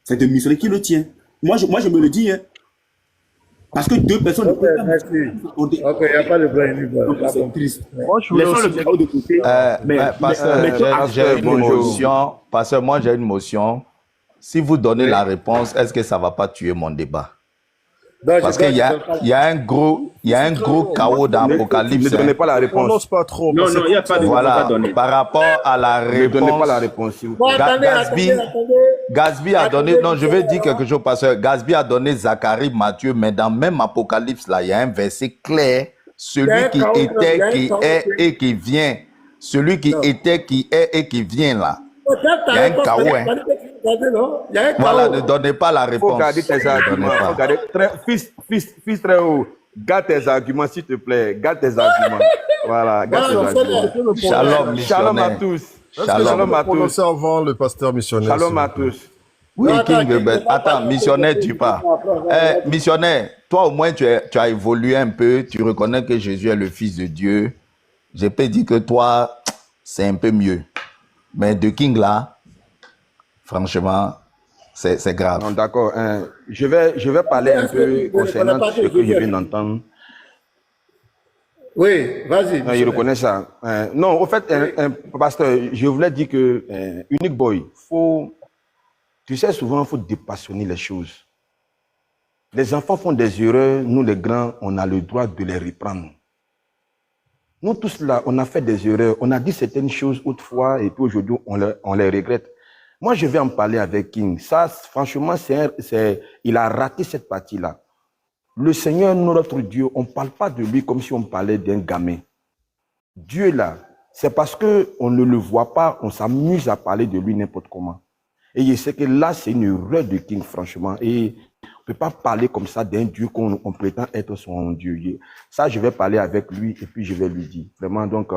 [SPEAKER 9] C'est de missionnaires qui le tient. Moi, je me le dis, hein. Parce que deux personnes...
[SPEAKER 1] Ok, merci. Ok, il n'y a pas de problème.
[SPEAKER 9] C'est triste. Moi, je laissons le chaos de côté.
[SPEAKER 4] J'ai une motion. Pasteur, moi, j'ai une motion. Si vous donnez la réponse, est-ce que ça ne va pas tuer mon débat? Parce qu'il y a un gros chaos dans l'Apocalypse.
[SPEAKER 6] Ne donnez pas la réponse. Pas trop.
[SPEAKER 9] Non, il n'y a pas de
[SPEAKER 4] voilà, par rapport à la réponse.
[SPEAKER 6] Ne donnez pas la réponse.
[SPEAKER 4] Gatsby a donné. Non, je vais dire quelque chose parce que Gatsby a donné Zacharie, Matthieu, mais dans même Apocalypse, là, il y a un verset clair. Celui qui était, qui est et qui vient. Celui qui était, qui est et qui vient là. Il y a un chaos. Hein.
[SPEAKER 1] Regardez, non? Il y a un
[SPEAKER 4] Voilà,
[SPEAKER 1] chaos.
[SPEAKER 4] ne donnez pas la
[SPEAKER 11] Faut
[SPEAKER 4] réponse.
[SPEAKER 11] garder tes
[SPEAKER 4] Ne donnez
[SPEAKER 11] arguments.
[SPEAKER 4] pas.
[SPEAKER 11] Faut garder fils très haut. Garde tes arguments, s'il te plaît. Garde tes arguments. Voilà, garde
[SPEAKER 1] Voilà,
[SPEAKER 11] tes arguments.
[SPEAKER 4] Shalom,
[SPEAKER 11] Shalom à
[SPEAKER 4] missionnaire.
[SPEAKER 11] tous.
[SPEAKER 6] Est-ce que
[SPEAKER 4] Shalom.
[SPEAKER 6] je
[SPEAKER 11] Shalom
[SPEAKER 6] peux
[SPEAKER 11] à
[SPEAKER 6] prononcer
[SPEAKER 11] tous.
[SPEAKER 6] avant le pasteur missionnaire?
[SPEAKER 11] Shalom
[SPEAKER 6] s'il
[SPEAKER 11] à
[SPEAKER 6] vous plaît?
[SPEAKER 11] tous.
[SPEAKER 4] Oui,
[SPEAKER 1] Non,
[SPEAKER 4] King
[SPEAKER 1] attends,
[SPEAKER 4] de Beth.
[SPEAKER 1] King,
[SPEAKER 4] Attends, missionnaire, tu pars. Missionnaire, toi au moins tu as évolué un peu, tu reconnais que Jésus est le Fils de Dieu. Je peux dire que toi, c'est un peu mieux. Mais de King là, franchement, c'est grave.
[SPEAKER 11] Non, d'accord. Je vais parler un peu concernant ce que je viens d'entendre.
[SPEAKER 1] Oui, vas-y.
[SPEAKER 11] Non, il reconnaît ça. Non, au fait, pasteur, je voulais dire que Unique Boy, tu sais, souvent, il faut dépassionner les choses. Les enfants font des erreurs, nous les grands, on a le droit de les reprendre. Nous tous là, on a fait des erreurs, on a dit certaines choses autrefois et puis aujourd'hui, on les regrette. Moi, je vais en parler avec King. Ça, franchement, il a raté cette partie-là. Le Seigneur, notre Dieu, on ne parle pas de lui comme si on parlait d'un gamin. Dieu là, c'est parce qu'on ne le voit pas, on s'amuse à parler de lui n'importe comment. Et je sais que là, c'est une erreur de King, franchement. Et on ne peut pas parler comme ça d'un Dieu qu'on prétend être son Dieu. Ça, je vais parler avec lui et puis je vais lui dire. Vraiment, donc,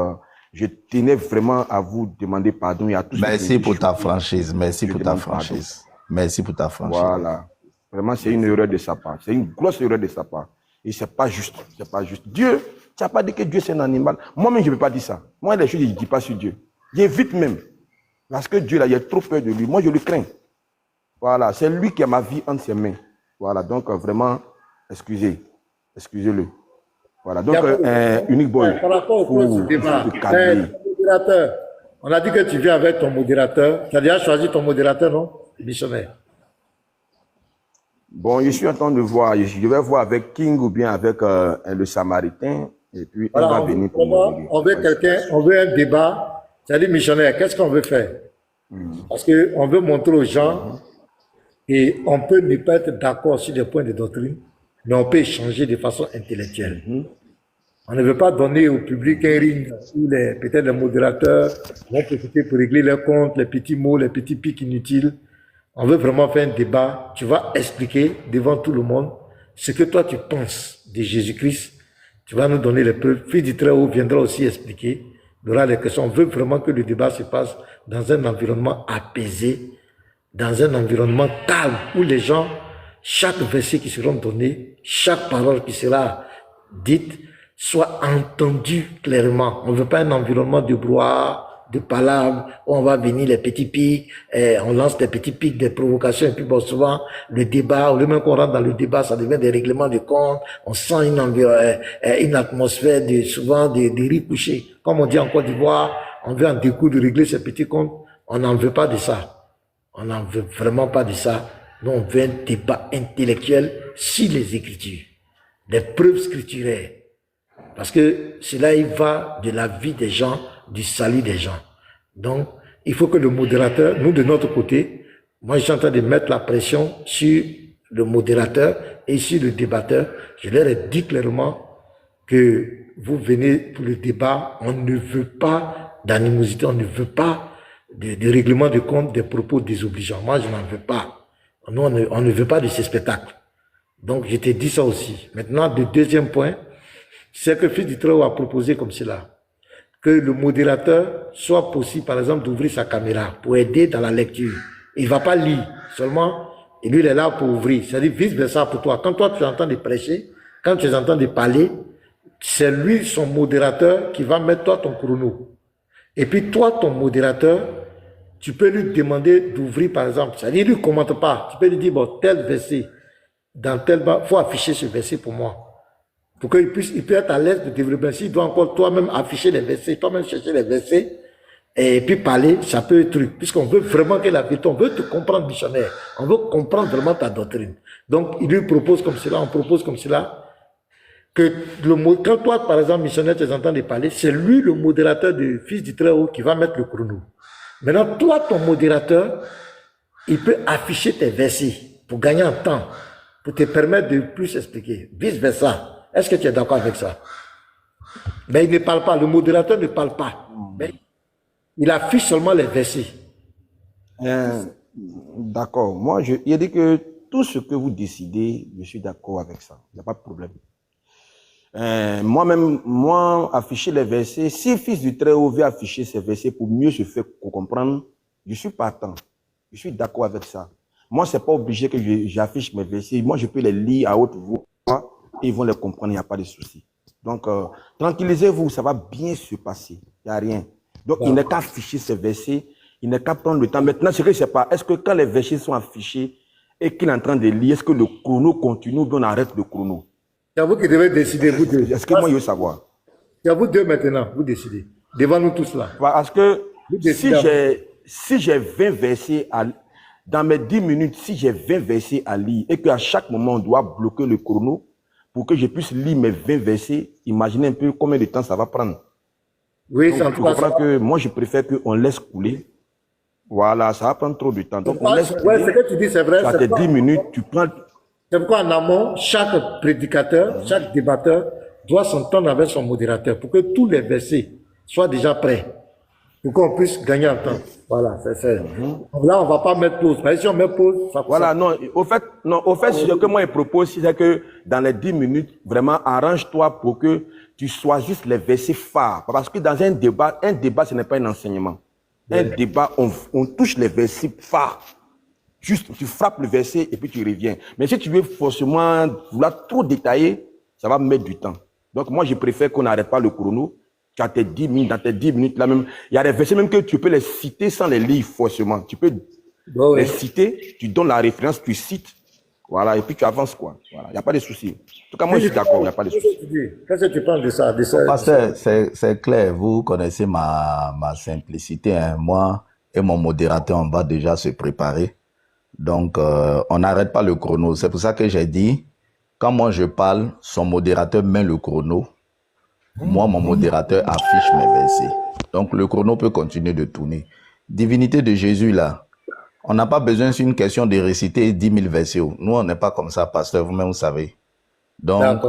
[SPEAKER 11] je tenais vraiment à vous demander pardon et à tous.
[SPEAKER 4] Merci pour ta franchise. Merci pour ta franchise. Merci pour ta franchise.
[SPEAKER 11] Voilà. Vraiment, c'est une erreur de sa part. C'est une grosse erreur de sa part. Et c'est pas juste. C'est pas juste. Dieu, tu n'as pas dit que Dieu c'est un animal. Moi-même, je ne peux pas dire ça. Moi, les choses, je ne dis pas sur Dieu. J'évite même. Parce que Dieu, là, il a trop peur de lui. Moi, je le crains. Voilà. C'est lui qui a ma vie entre ses mains. Voilà. Donc, vraiment, excusez-le. Voilà. Donc, Unique Boy.
[SPEAKER 1] Par rapport au premier débat, modérateur, on a dit que tu viens avec ton modérateur. Tu as déjà choisi ton modérateur, non? Missionnaire.
[SPEAKER 11] Bon, je suis en train de voir. Je vais voir avec King ou bien avec le Samaritain. Et puis,
[SPEAKER 1] Voilà,
[SPEAKER 11] on va venir pour me
[SPEAKER 1] on veut quelqu'un, on veut un débat. C'est-à-dire, missionnaire, qu'est-ce qu'on veut faire? Parce qu'on veut montrer aux gens et on peut ne pas être d'accord sur des points de doctrine, mais on peut échanger de façon intellectuelle. On ne veut pas donner au public un ring où peut-être les modérateurs vont profiter pour régler leurs comptes, les petits mots, les petits pics inutiles. On veut vraiment faire un débat. Tu vas expliquer devant tout le monde ce que toi tu penses de Jésus-Christ. Tu vas nous donner les preuves. Fils du Très-Haut viendra aussi expliquer. Il y aura les questions. On veut vraiment que le débat se passe dans un environnement apaisé, dans un environnement calme, où les gens, chaque verset qui sera donné, chaque parole qui sera dite, soit entendue clairement. On ne veut pas un environnement de brouhaha, de palabres, où on va venir les petits pics, on lance des petits pics, des provocations, et puis bon, souvent, le débat, au lieu même qu'on rentre dans le débat, ça devient des règlements de compte, on sent une atmosphère souvent de riz couché. Comme on dit en Côte d'Ivoire, on veut en découdre, régler ces petits comptes, on n'en veut pas de ça. On n'en veut vraiment pas de ça. Nous, on veut un débat intellectuel sur les Écritures, des preuves scripturaires. Parce que cela, il va de la vie des gens, du salut des gens. Donc, il faut que le modérateur, nous de notre côté, moi je suis en train de mettre la pression sur le modérateur et sur le débatteur. Je leur ai dit clairement que vous venez pour le débat, on ne veut pas d'animosité, on ne veut pas de règlement de compte, des propos désobligeants. Moi, je n'en veux pas. Nous, on ne veut pas de ces spectacles. Donc, je t'ai dit ça aussi. Maintenant, le deuxième point, c'est que Fils du Très-Haut a proposé comme cela, que le modérateur soit possible, par exemple, d'ouvrir sa caméra pour aider dans la lecture. Il ne va pas lire, seulement, et lui, il est là pour ouvrir. C'est-à-dire vice-versa pour toi. Quand toi, tu entends de prêcher, quand tu entends de parler, c'est lui, son modérateur, qui va mettre toi ton chrono. Et puis toi, ton modérateur, tu peux lui demander d'ouvrir, par exemple. C'est-à-dire, il ne commente pas. Tu peux lui dire, bon, tel verset, dans tel bas, il faut afficher ce verset pour moi. Pour qu'il puisse, il peut être à l'aise de développer. S'il doit encore toi-même afficher les versets, toi-même chercher les versets, et puis parler, ça peut être truc. Puisqu'on veut vraiment que la vérité, on veut te comprendre, missionnaire. On veut comprendre vraiment ta doctrine. Donc, il lui propose comme cela, on propose comme cela, que quand toi, par exemple, missionnaire, tu entends de parler, c'est lui le modérateur du Fils du Très-Haut qui va mettre le chrono. Maintenant, toi, ton modérateur, il peut afficher tes versets pour gagner en temps, pour te permettre de plus expliquer. Vice-versa. Est-ce que tu es d'accord avec ça? Mais il ne parle pas, le modérateur ne parle pas. Mais il affiche seulement les versets.
[SPEAKER 11] D'accord. Moi, il a dit que tout ce que vous décidez, je suis d'accord avec ça. Il n'y a pas de problème. Moi-même, afficher les versets, si Fils du Très-Haut veut afficher ces versets pour mieux se faire comprendre, je suis partant. Je suis d'accord avec ça. Moi, c'est pas obligé que j'affiche mes versets. Moi, je peux les lire à haute voix et ils vont les comprendre, il n'y a pas de souci. Donc, tranquillisez-vous, ça va bien se passer. Il n'y a rien. Donc, il n'est qu'à afficher ces versets, il n'est qu'à prendre le temps. Maintenant, ce que je ne sais pas, est-ce que quand les versets sont affichés et qu'il est en train de lire, est-ce que le chrono continue ou bien on arrête le chrono?
[SPEAKER 1] C'est à vous qui devez décider, vous deux.
[SPEAKER 11] Est-ce que moi, je veux savoir?
[SPEAKER 1] C'est à vous deux maintenant, vous décidez. Devant nous tous là.
[SPEAKER 11] Parce que si j'ai 20 versets dans mes 10 minutes, si j'ai 20 versets à lire et qu'à chaque moment, on doit bloquer le chrono pour que je puisse lire mes 20 versets, imaginez un peu combien de temps ça va prendre.
[SPEAKER 1] Oui,
[SPEAKER 11] donc, je comprends que moi, je préfère qu'on laisse couler. Voilà, ça va prendre trop de temps. Donc, on laisse couler.
[SPEAKER 1] Ce que tu dis, c'est vrai.
[SPEAKER 11] Ça fait 10 minutes, tu prends...
[SPEAKER 1] C'est pourquoi en amont, chaque prédicateur, chaque débatteur doit s'entendre avec son modérateur pour que tous les versets soient déjà prêts, pour qu'on puisse gagner en temps. Voilà, c'est Là, on ne va pas mettre pause. Mais si on met pause, ça
[SPEAKER 11] voilà, non, au fait, ce que moi je propose, c'est que dans les 10 minutes, vraiment, arrange-toi pour que tu choisisses les versets phares. Parce que dans un débat, ce n'est pas un enseignement. Un débat, on touche les versets phares. Juste, tu frappes le verset et puis tu reviens. Mais si tu veux forcément vouloir trop détailler, ça va mettre du temps. Donc, moi, je préfère qu'on n'arrête pas le chrono. Tu as tes 10 minutes, dans tes 10 minutes, là même, il y a des versets même que tu peux les citer sans les lire forcément. Tu peux les citer, tu donnes la référence, tu cites, voilà, et puis tu avances, quoi. Voilà, il n'y a pas de souci. En tout cas, moi, je suis d'accord, il n'y a pas de souci.
[SPEAKER 1] Qu'est-ce que tu penses de ça?
[SPEAKER 4] Pasteur, c'est clair, vous connaissez ma simplicité, hein. Moi et mon modérateur, on va déjà se préparer. Donc, on n'arrête pas le chrono. C'est pour ça que j'ai dit, quand moi je parle, son modérateur met le chrono. Moi, mon modérateur affiche mes versets. Donc, le chrono peut continuer de tourner. Divinité de Jésus, là, on n'a pas besoin, c'est une question de réciter 10 000 versets. Nous, on n'est pas comme ça, pasteur, vous-même, vous savez. Donc,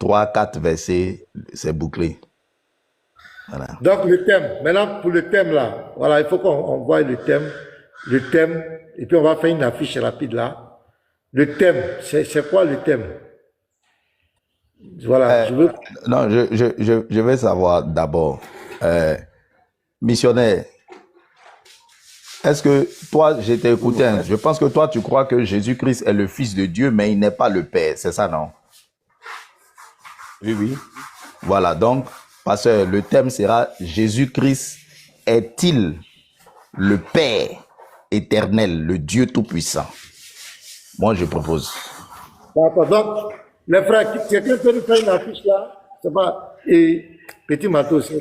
[SPEAKER 4] 3, 4 versets, c'est bouclé. Voilà.
[SPEAKER 1] Donc, le thème, maintenant, pour le thème, là, voilà, il faut qu'on voie le thème, et puis on va faire une affiche rapide, là. Le thème, c'est quoi le thème? Voilà, je veux...
[SPEAKER 4] Non, je vais savoir d'abord, missionnaire, est-ce que toi, j'ai été écouté, hein, je pense que toi, tu crois que Jésus-Christ est le Fils de Dieu, mais il n'est pas le Père, c'est ça, non?
[SPEAKER 11] Oui, oui.
[SPEAKER 4] Voilà, donc, pasteur, le thème sera Jésus-Christ est-il le Père éternel, le Dieu Tout-Puissant? Moi, je propose.
[SPEAKER 1] D'accord, donc, les frères, quelqu'un peut nous faire une affiche là? C'est pas... Et Petit Matos,
[SPEAKER 11] vous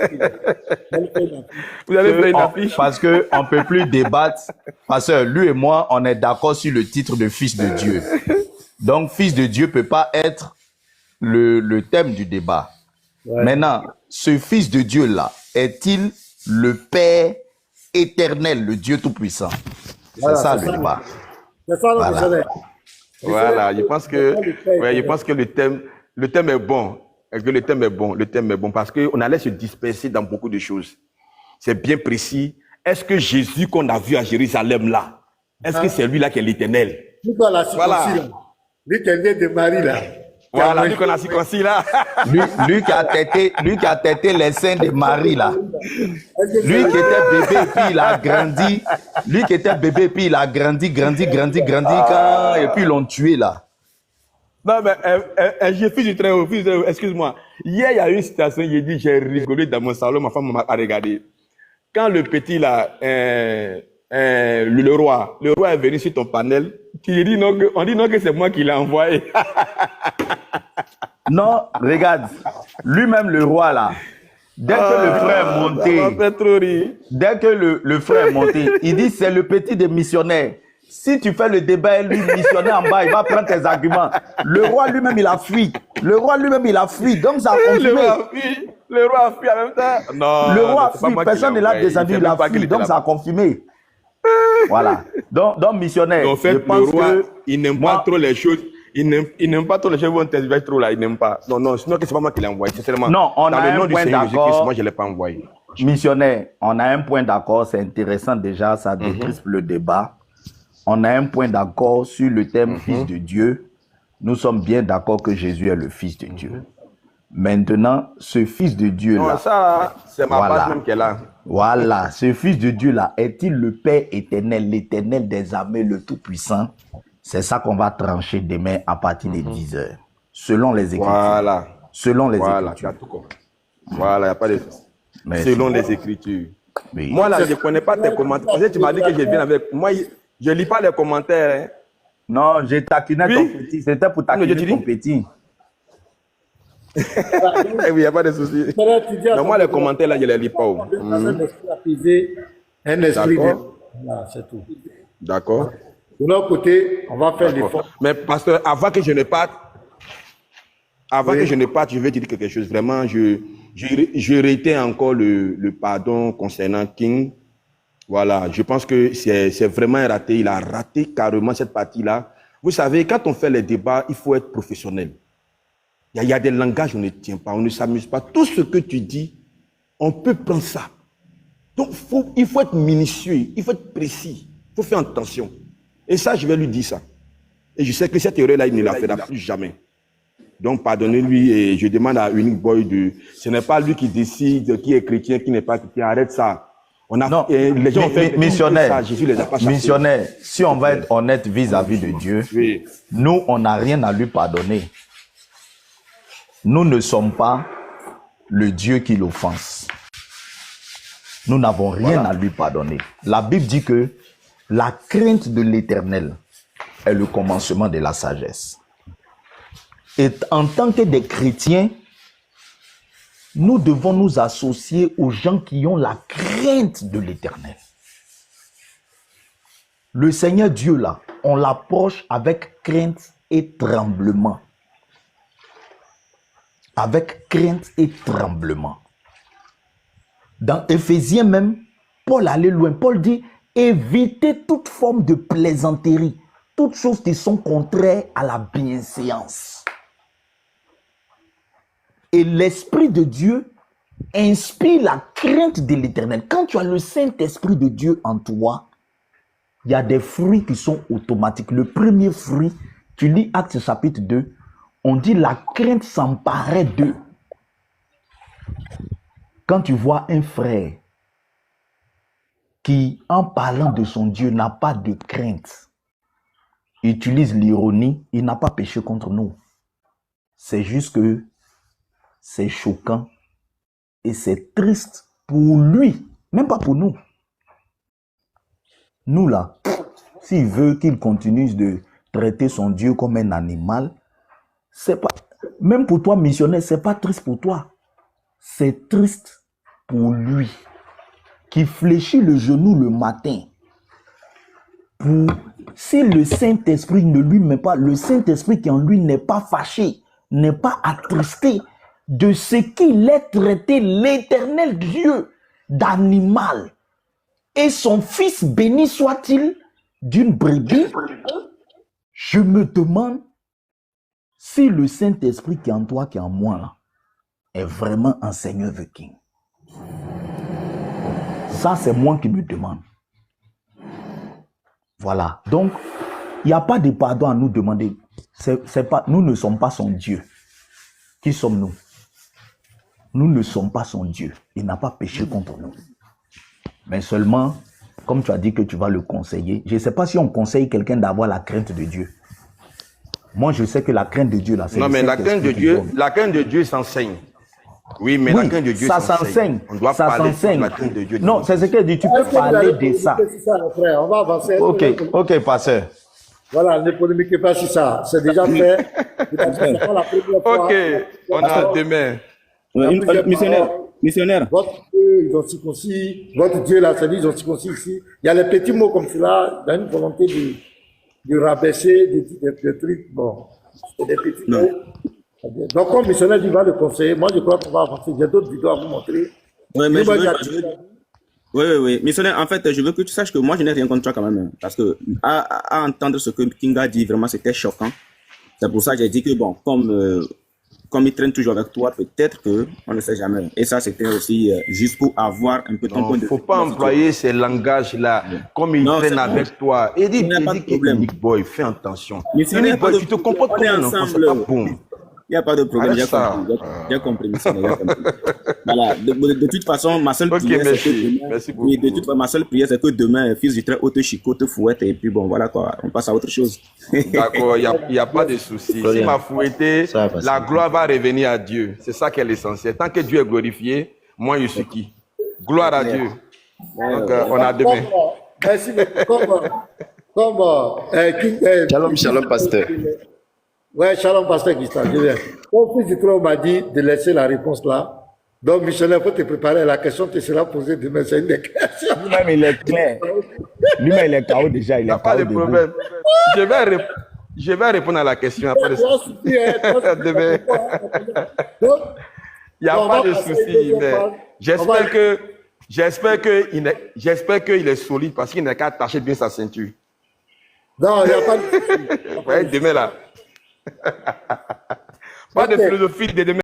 [SPEAKER 11] allez faire une affiche?
[SPEAKER 4] Parce qu'on ne peut plus débattre. Parce que lui et moi, on est d'accord sur le titre de Fils de Dieu. Donc, Fils de Dieu ne peut pas être le thème du débat. Ouais. Maintenant, ce Fils de Dieu-là, est-il le Père éternel, le Dieu Tout-Puissant? Voilà, c'est ça le débat.
[SPEAKER 1] C'est ça le
[SPEAKER 4] voilà.
[SPEAKER 11] Voilà, je pense que le thème est bon. Le thème est bon parce qu'on allait se disperser dans beaucoup de choses. C'est bien précis. Est-ce que Jésus qu'on a vu à Jérusalem là, est-ce que c'est lui là qui est l'éternel?
[SPEAKER 1] Voilà. Lui qui est né de Marie là.
[SPEAKER 11] Voilà, lui qu'on a circoncis là.
[SPEAKER 4] lui qui a têté les seins de Marie là. Lui qui était bébé puis il a grandi. Lui qui était bébé puis il a grandi et puis ils l'ont tué là.
[SPEAKER 11] Non, mais j'ai Fils du Très-Haut, excuse-moi. Hier, il y a eu une situation, j'ai rigolé dans mon salon, ma femme m'a regardé. Quand le petit là, le roi est venu sur ton panel, on dit non que c'est moi qui l'ai envoyé.
[SPEAKER 4] Non, regarde, lui-même le roi là, dès que le frère est monté, il dit c'est le petit des missionnaires. Si tu fais le débat, lui, missionnaire en bas, il va prendre tes arguments. Le roi lui-même, il a fui. Donc, ça a confirmé.
[SPEAKER 11] Le roi a fui en même temps. Non.
[SPEAKER 4] Le roi a fui. Personne ne l'a descendu, il a fui. Donc, ça a confirmé. Voilà. Donc missionnaire.
[SPEAKER 11] En fait, le roi, il n'aime pas trop les choses. Il n'aime pas trop les choses, vont trop là. Il n'aime pas. Non, sinon, c'est pas moi qui l'ai envoyé. Sincèrement.
[SPEAKER 4] Non, on a un point d'accord.
[SPEAKER 11] Moi, je ne l'ai pas envoyé.
[SPEAKER 4] Missionnaire, on a un point d'accord. C'est intéressant déjà. Ça décrispe le débat. on a un point d'accord sur le thème Fils de Dieu. Nous sommes bien d'accord que Jésus est le Fils de Dieu. Maintenant, ce Fils de Dieu-là...
[SPEAKER 11] Non, ça, c'est ma base même qui est là.
[SPEAKER 4] Voilà, ce Fils de Dieu-là, est-il le Père éternel, l'Éternel des armées, le Tout-Puissant? C'est ça qu'on va trancher demain à partir des 10 heures. Selon les Écritures.
[SPEAKER 11] Voilà.
[SPEAKER 4] Selon les
[SPEAKER 11] Voilà,
[SPEAKER 4] Écritures.
[SPEAKER 11] tout compris. Voilà, il n'y a pas de...
[SPEAKER 4] Merci.
[SPEAKER 11] Selon les Écritures.
[SPEAKER 4] Oui.
[SPEAKER 11] Moi, là, je ne connais pas tes commentaires. Parce que tu m'as dit que je viens avec... Moi, je ne lis pas les commentaires. Hein.
[SPEAKER 4] Non, j'ai taquiné ton petit. C'était pour taquiner ton petit.
[SPEAKER 11] Oui, il n'y a pas de souci. Non, moi, les commentaires, là, je ne les lis pas.
[SPEAKER 1] Un esprit apaisé, un esprit de... Voilà, c'est tout.
[SPEAKER 11] D'accord.
[SPEAKER 1] De l'autre côté, on va faire l'effort.
[SPEAKER 11] Mais pasteur, avant que je ne parte, je vais te dire quelque chose. Vraiment, je réitère encore le pardon concernant King. Voilà, je pense que c'est vraiment un raté. Il a raté carrément cette partie-là. Vous savez, quand on fait les débats, il faut être professionnel. Il y a des langages, on ne tient pas, on ne s'amuse pas. Tout ce que tu dis, on peut prendre ça. Donc, il faut être minutieux, il faut être précis, il faut faire attention. Et ça, je vais lui dire ça. Et je sais que cette erreur-là, il ne la fera plus jamais. Donc, pardonnez-lui et je demande à Unique Boy de... Ce n'est pas lui qui décide qui est chrétien, qui n'est pas chrétien. Arrête ça. On a,
[SPEAKER 4] non,
[SPEAKER 11] les gens ont fait
[SPEAKER 4] missionnaire,
[SPEAKER 11] ça, Jésus les a pas chassés.
[SPEAKER 4] Missionnaire, si on va être honnête vis-à-vis de Dieu, oui. Nous, on n'a rien à lui pardonner. Nous ne sommes pas le Dieu qui l'offense. Nous n'avons rien à lui pardonner. La Bible dit que la crainte de l'Éternel est le commencement de la sagesse. Et en tant que des chrétiens, nous devons nous associer aux gens qui ont la crainte de l'Éternel. Le Seigneur Dieu, là, on l'approche avec crainte et tremblement. Avec crainte et tremblement. Dans Éphésiens même, Paul allait loin. Paul dit, évitez toute forme de plaisanterie, toutes choses qui sont contraires à la bienséance. Et l'Esprit de Dieu inspire la crainte de l'Éternel. Quand tu as le Saint-Esprit de Dieu en toi, il y a des fruits qui sont automatiques. Le premier fruit, tu lis Actes chapitre 2, on dit la crainte s'emparait d'eux. Quand tu vois un frère qui, en parlant de son Dieu, n'a pas de crainte, utilise l'ironie, il n'a pas péché contre nous. C'est juste que c'est choquant et c'est triste pour lui, même pas pour nous. Nous là, s'il veut qu'il continue de traiter son Dieu comme un animal, c'est pas, même pour toi missionnaire, c'est pas triste pour toi. C'est triste pour lui qui fléchit le genou le matin. Si le Saint-Esprit ne lui met pas, le Saint-Esprit qui en lui n'est pas fâché, n'est pas attristé de ce qu'il est traité l'Éternel Dieu d'animal. Et son fils béni soit-il d'une brebis. Je me demande si le Saint-Esprit qui est en toi, qui est en moi, là, est vraiment un Seigneur the King. Ça, c'est moi qui me demande. Voilà. Donc, il n'y a pas de pardon à nous demander. Nous ne sommes pas son Dieu. Qui sommes-nous? Nous ne sommes pas son Dieu. Il n'a pas péché contre nous. Mais seulement, comme tu as dit que tu vas le conseiller, je ne sais pas si on conseille quelqu'un d'avoir la crainte de Dieu. Moi, je sais que la crainte de Dieu, là, c'est...
[SPEAKER 11] Non, mais la crainte de Dieu s'enseigne. Oui, mais la crainte de Dieu
[SPEAKER 4] s'enseigne.
[SPEAKER 11] On doit parler de la crainte de Dieu.
[SPEAKER 4] Non, c'est ce qu'elle dit. Tu peux parler de ça.
[SPEAKER 1] On va avancer.
[SPEAKER 4] Ok, pasteur.
[SPEAKER 1] Voilà, ne polémiquez pas sur ça. C'est déjà fait.
[SPEAKER 11] Ok, on a demain.
[SPEAKER 12] Missionnaire.
[SPEAKER 1] Votre Dieu, ils ont circoncis. Votre Dieu, là, c'est-à-dire, ils ont circoncis ici. Il y a les petits mots comme cela, dans une volonté de rabaisser des trucs. Bon, c'est des petits mots. Donc, comme missionnaire, il va le conseiller. Moi, je crois qu'on va avancer. Il y a d'autres vidéos à vous montrer.
[SPEAKER 12] Oui, mais oui. Missionnaire, en fait, je veux que tu saches que moi, je n'ai rien contre toi quand même. Parce que, à entendre ce que King a dit, vraiment, c'était choquant. C'est pour ça que j'ai dit que, bon, comme comme il traîne toujours avec toi, peut-être que on ne sait jamais. Et ça, c'était aussi juste pour avoir un peu ton point
[SPEAKER 11] Il
[SPEAKER 12] de
[SPEAKER 11] ne faut
[SPEAKER 12] vue.
[SPEAKER 11] pas employer ces langages-là comme il
[SPEAKER 12] Non,
[SPEAKER 11] traîne
[SPEAKER 12] c'est bon.
[SPEAKER 11] avec toi. Et
[SPEAKER 12] Il n'y a pas de problème.
[SPEAKER 11] Unique Boy, fais attention.
[SPEAKER 12] Mais il n'y a
[SPEAKER 11] Unique
[SPEAKER 12] pas
[SPEAKER 11] Boy,
[SPEAKER 12] de
[SPEAKER 11] tu te
[SPEAKER 12] problème.
[SPEAKER 11] comportes
[SPEAKER 12] On
[SPEAKER 11] comme
[SPEAKER 12] est
[SPEAKER 11] un enfant, c'est
[SPEAKER 12] ensemble.
[SPEAKER 11] pas bon.
[SPEAKER 12] Il n'y a pas de problème,
[SPEAKER 11] Arrête
[SPEAKER 12] j'ai
[SPEAKER 11] ça.
[SPEAKER 12] compris. J'ai compris, missionnaire, j'ai compris. Voilà, de toute façon, ma seule
[SPEAKER 11] Ok,
[SPEAKER 12] prière, c'est que
[SPEAKER 11] merci.
[SPEAKER 12] demain,
[SPEAKER 11] Merci
[SPEAKER 12] oui, de
[SPEAKER 11] beaucoup.
[SPEAKER 12] toute façon, ma seule prière, c'est que demain, fils du très haut te chicote, te fouette, et puis bon, voilà quoi, on passe à autre chose.
[SPEAKER 11] D'accord, il n'y a pas de souci. Si
[SPEAKER 13] Florian,
[SPEAKER 11] m'a fouetté,
[SPEAKER 13] ça va passer.
[SPEAKER 11] la gloire va revenir à Dieu. C'est ça qui est l'essentiel. Tant que Dieu est glorifié, moi je suis qui? Gloire à Dieu. Donc, on a demain.
[SPEAKER 1] Merci, mais
[SPEAKER 13] Shalom, shalom, pasteur.
[SPEAKER 1] Ouais, shalom, pasteur Gustave, je viens. Mon fils du trône m'a dit de laisser la réponse là. Donc, missionnaire, il faut te préparer. La question te sera posée demain. C'est une des questions.
[SPEAKER 14] Lui-même, il est clair. Lui-même, il est KO déjà. Il
[SPEAKER 11] Il n'y a
[SPEAKER 14] est
[SPEAKER 11] pas
[SPEAKER 14] KO
[SPEAKER 11] de
[SPEAKER 14] debout.
[SPEAKER 11] problème. Je vais répondre à la question après. Demain. Il n'y a pas de souci, mais j'espère qu'il est solide parce qu'il n'a qu'à attacher bien sa ceinture.
[SPEAKER 1] Non, il n'y a pas de souci.
[SPEAKER 11] Ouais, demain là. Pas de philosophie de demain.